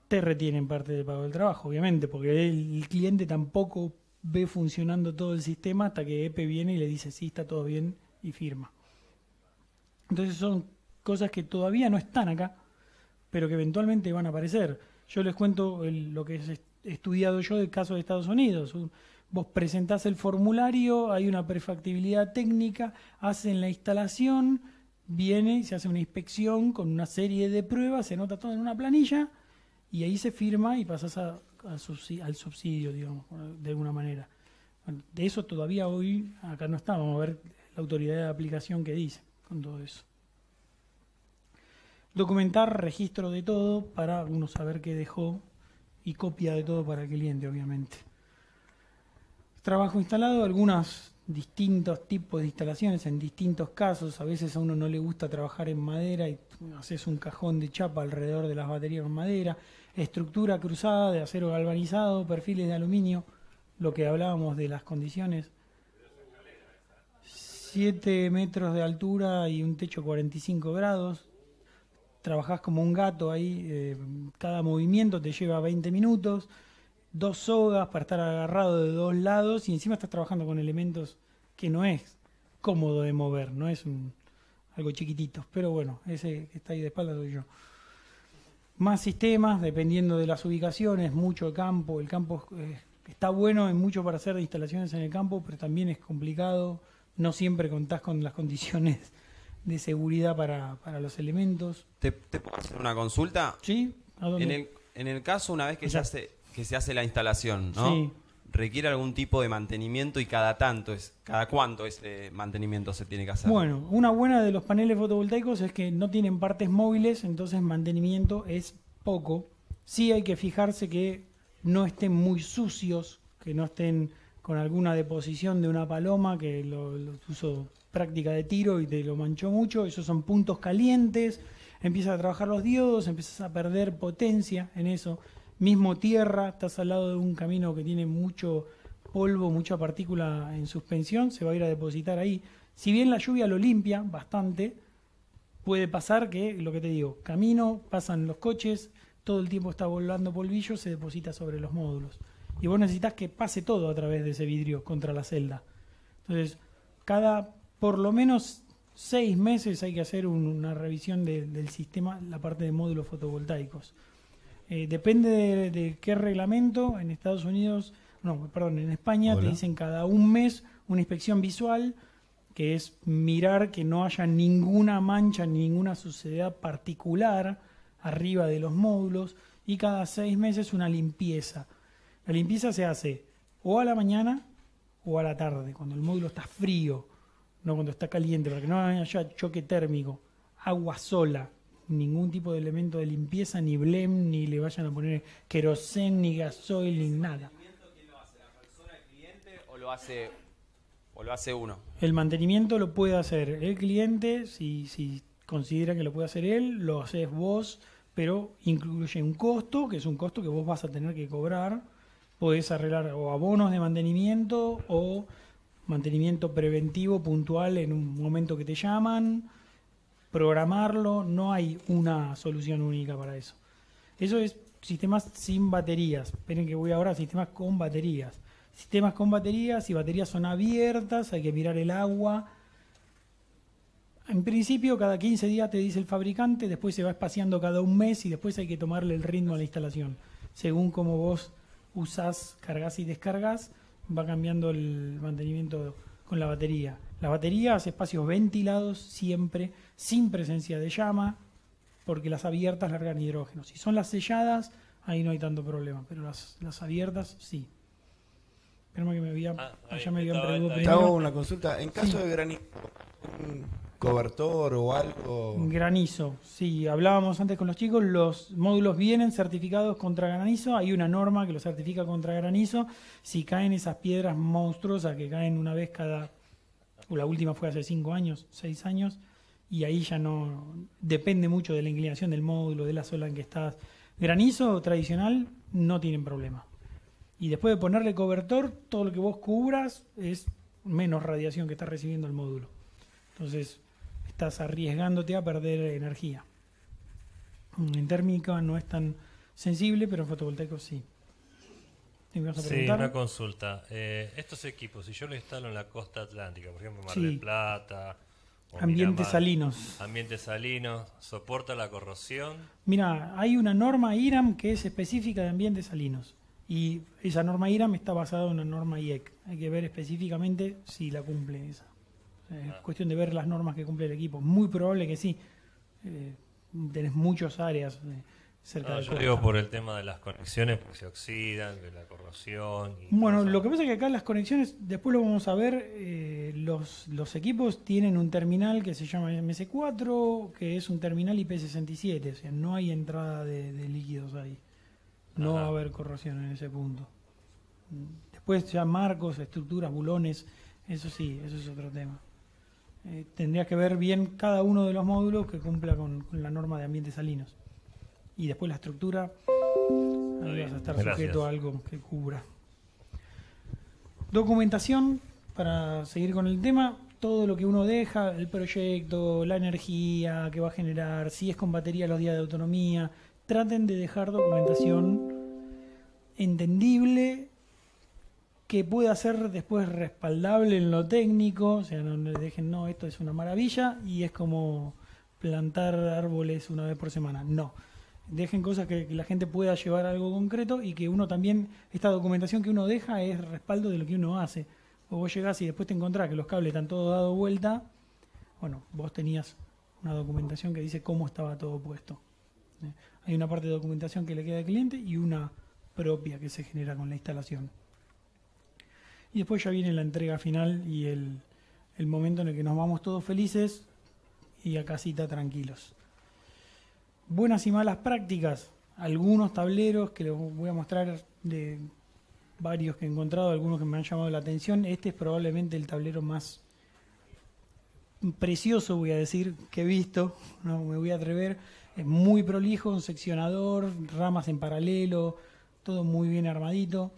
S1: Te retienen parte del pago del trabajo, obviamente, porque el cliente tampoco ve funcionando todo el sistema hasta que EPE viene y le dice sí, está todo bien y firma. Entonces son cosas que todavía no están acá, pero que eventualmente van a aparecer. Yo les cuento lo que he estudiado yo del caso de Estados Unidos. Vos presentás el formulario, hay una prefactibilidad técnica, hacen la instalación, viene y se hace una inspección con una serie de pruebas, se anota todo en una planilla y ahí se firma y pasás al subsidio, digamos, de alguna manera. Bueno, de eso todavía hoy acá no está. Vamos a ver la autoridad de aplicación que dice con todo eso. documentar registro de todo para uno saber qué dejó y copia de todo para el cliente, obviamente. Trabajo instalado, algunos distintos tipos de instalaciones en distintos casos. A veces a uno no le gusta trabajar en madera y haces un cajón de chapa alrededor de las baterías con madera. Estructura cruzada de acero galvanizado, perfiles de aluminio, lo que hablábamos de las condiciones. 7 metros de altura y un techo 45 grados. Trabajás como un gato ahí, cada movimiento te lleva 20 minutos, 2 sogas para estar agarrado de 2 lados y encima estás trabajando con elementos que no es cómodo de mover, no es algo chiquitito, pero bueno, ese que está ahí de espalda soy yo. Más sistemas, dependiendo de las ubicaciones, mucho campo, el campo está bueno, hay mucho para hacer de instalaciones en el campo, pero también es complicado, no siempre contás con las condiciones de seguridad para los elementos.
S13: ¿Te puedo hacer una consulta?
S1: Sí. ¿A dónde?
S13: En el caso, una vez que se hace la instalación, ¿no?
S1: Sí.
S13: ¿Requiere algún tipo de mantenimiento y cada cuánto ese mantenimiento se tiene que hacer?
S1: Bueno, una buena de los paneles fotovoltaicos es que no tienen partes móviles, entonces mantenimiento es poco. Sí hay que fijarse que no estén muy sucios, que no estén con alguna deposición de una paloma que lo usó práctica de tiro y te lo manchó mucho. Esos son puntos calientes, empiezas a trabajar los diodos, empiezas a perder potencia en eso. Mismo tierra, estás al lado de un camino que tiene mucho polvo, mucha partícula en suspensión, se va a ir a depositar ahí. Si bien la lluvia lo limpia bastante, puede pasar que, lo que te digo, camino, pasan los coches, todo el tiempo está volando polvillo, se deposita sobre los módulos. Y vos necesitas que pase todo a través de ese vidrio contra la celda. Entonces, cada por lo menos 6 meses hay que hacer una revisión del sistema, la parte de módulos fotovoltaicos. Depende de qué reglamento. En Estados Unidos, en España te dicen cada un mes una inspección visual, que es mirar que no haya ninguna mancha, ninguna suciedad particular arriba de los módulos, y cada 6 meses una limpieza. La limpieza se hace o a la mañana o a la tarde, cuando el módulo está frío, no cuando está caliente, para que no haya choque térmico. Agua sola, ningún tipo de elemento de limpieza, ni blem, ni le vayan a poner querosén, ni gasoil, ni nada.
S13: ¿Quién lo hace? ¿La persona, el cliente o lo hace uno?
S1: El mantenimiento lo puede hacer el cliente, si considera que lo puede hacer él, lo haces vos, pero incluye un costo, que es un costo que vos vas a tener que cobrar. Podés arreglar o abonos de mantenimiento o mantenimiento preventivo puntual en un momento que te llaman, programarlo. No hay una solución única para eso. Eso es sistemas sin baterías. Esperen que voy ahora a sistemas con baterías. Sistemas con baterías, si baterías son abiertas, hay que mirar el agua. En principio, cada 15 días te dice el fabricante, después se va espaciando cada un mes y después hay que tomarle el ritmo a la instalación. Según como vos usás, cargas y descargas, va cambiando el mantenimiento con la batería. La batería hace espacios ventilados siempre, sin presencia de llama, porque las abiertas largan hidrógeno. Si son las selladas, ahí no hay tanto problema, pero las abiertas sí. Espérame que me habían preguntado.
S14: Te hago una consulta. En caso de granizo, un cobertor o algo.
S1: Granizo, sí, hablábamos antes con los chicos, los módulos vienen certificados contra granizo, hay una norma que los certifica contra granizo. Si caen esas piedras monstruosas que caen una vez la última fue hace 5 años, 6 años, y ahí ya no, depende mucho de la inclinación del módulo, de la zona en que estás. Granizo tradicional no tienen problema. Y después de ponerle cobertor, todo lo que vos cubras es menos radiación que está recibiendo el módulo. Entonces, estás arriesgándote a perder energía. En térmica no es tan sensible, pero en fotovoltaico sí.
S5: Sí, una consulta. Estos equipos, si yo los instalo en la costa atlántica, por ejemplo, Mar del Plata, o
S1: ambientes salinos.
S5: Ambientes salinos, ¿soporta la corrosión?
S1: Mira, hay una norma IRAM que es específica de ambientes salinos. Y esa norma IRAM está basada en una norma IEC. Hay que ver específicamente si la cumple esa. Es cuestión de ver las normas que cumple el equipo. Muy probable que sí. Tenés muchas áreas cerca de
S5: yo digo por el tema de las conexiones, porque se oxidan, de la corrosión.
S1: Bueno, lo que pasa es que acá las conexiones, después lo vamos a ver, los equipos tienen un terminal que se llama MS4, que es un terminal IP67, o sea, no hay entrada de líquidos ahí. No va a haber corrosión en ese punto. Después ya marcos, estructuras, bulones, eso sí, eso es otro tema. Tendrías que ver bien cada uno de los módulos que cumpla con la norma de ambientes salinos. Y después la estructura, ahí vas a estar sujeto a algo que cubra. Documentación, para seguir con el tema, todo lo que uno deja, el proyecto, la energía que va a generar, si es con batería los días de autonomía, traten de dejar documentación entendible, que pueda ser después respaldable en lo técnico, o sea, no le dejen, no, esto es una maravilla y es como plantar árboles una vez por semana. No, dejen cosas que la gente pueda llevar a algo concreto y que uno también, esta documentación que uno deja es respaldo de lo que uno hace. O vos llegás y después te encontrás que los cables están todos dados vuelta, bueno, vos tenías una documentación que dice cómo estaba todo puesto. Hay una parte de documentación que le queda al cliente y una propia que se genera con la instalación. Y después ya viene la entrega final y el momento en el que nos vamos todos felices y a casita tranquilos. Buenas y malas prácticas. Algunos tableros que les voy a mostrar de varios que he encontrado, algunos que me han llamado la atención. Este es probablemente el tablero más precioso, voy a decir, que he visto. No me voy a atrever. Es muy prolijo, un seccionador, ramas en paralelo, todo muy bien armadito.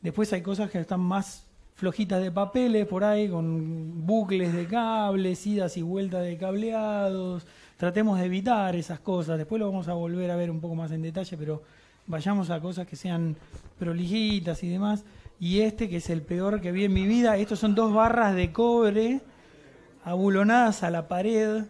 S1: Después hay cosas que están más flojitas de papeles por ahí, con bucles de cables, idas y vueltas de cableados. Tratemos de evitar esas cosas. Después lo vamos a volver a ver un poco más en detalle, pero vayamos a cosas que sean prolijitas y demás. Y este, que es el peor que vi en mi vida, estos son 2 barras de cobre abulonadas a la pared,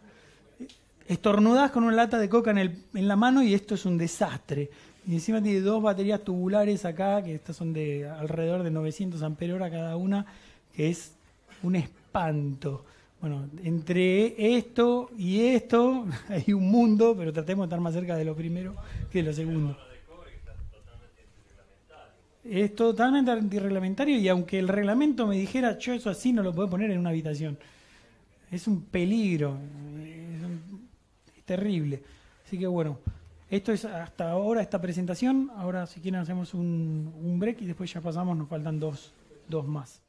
S1: estornudadas con una lata de coca en la mano, y esto es un desastre. Y encima tiene 2 baterías tubulares acá, que estas son de alrededor de 900 amperios cada una, que es un espanto. Bueno, entre esto y esto hay un mundo, pero tratemos de estar más cerca de lo primero que de lo segundo. Es totalmente antirreglamentario, y aunque el reglamento me dijera, yo eso así no lo puedo poner en una habitación. Es un peligro, es terrible. Así que bueno, esto es hasta ahora esta presentación. Ahora si quieren hacemos un break y después ya pasamos, nos faltan dos más.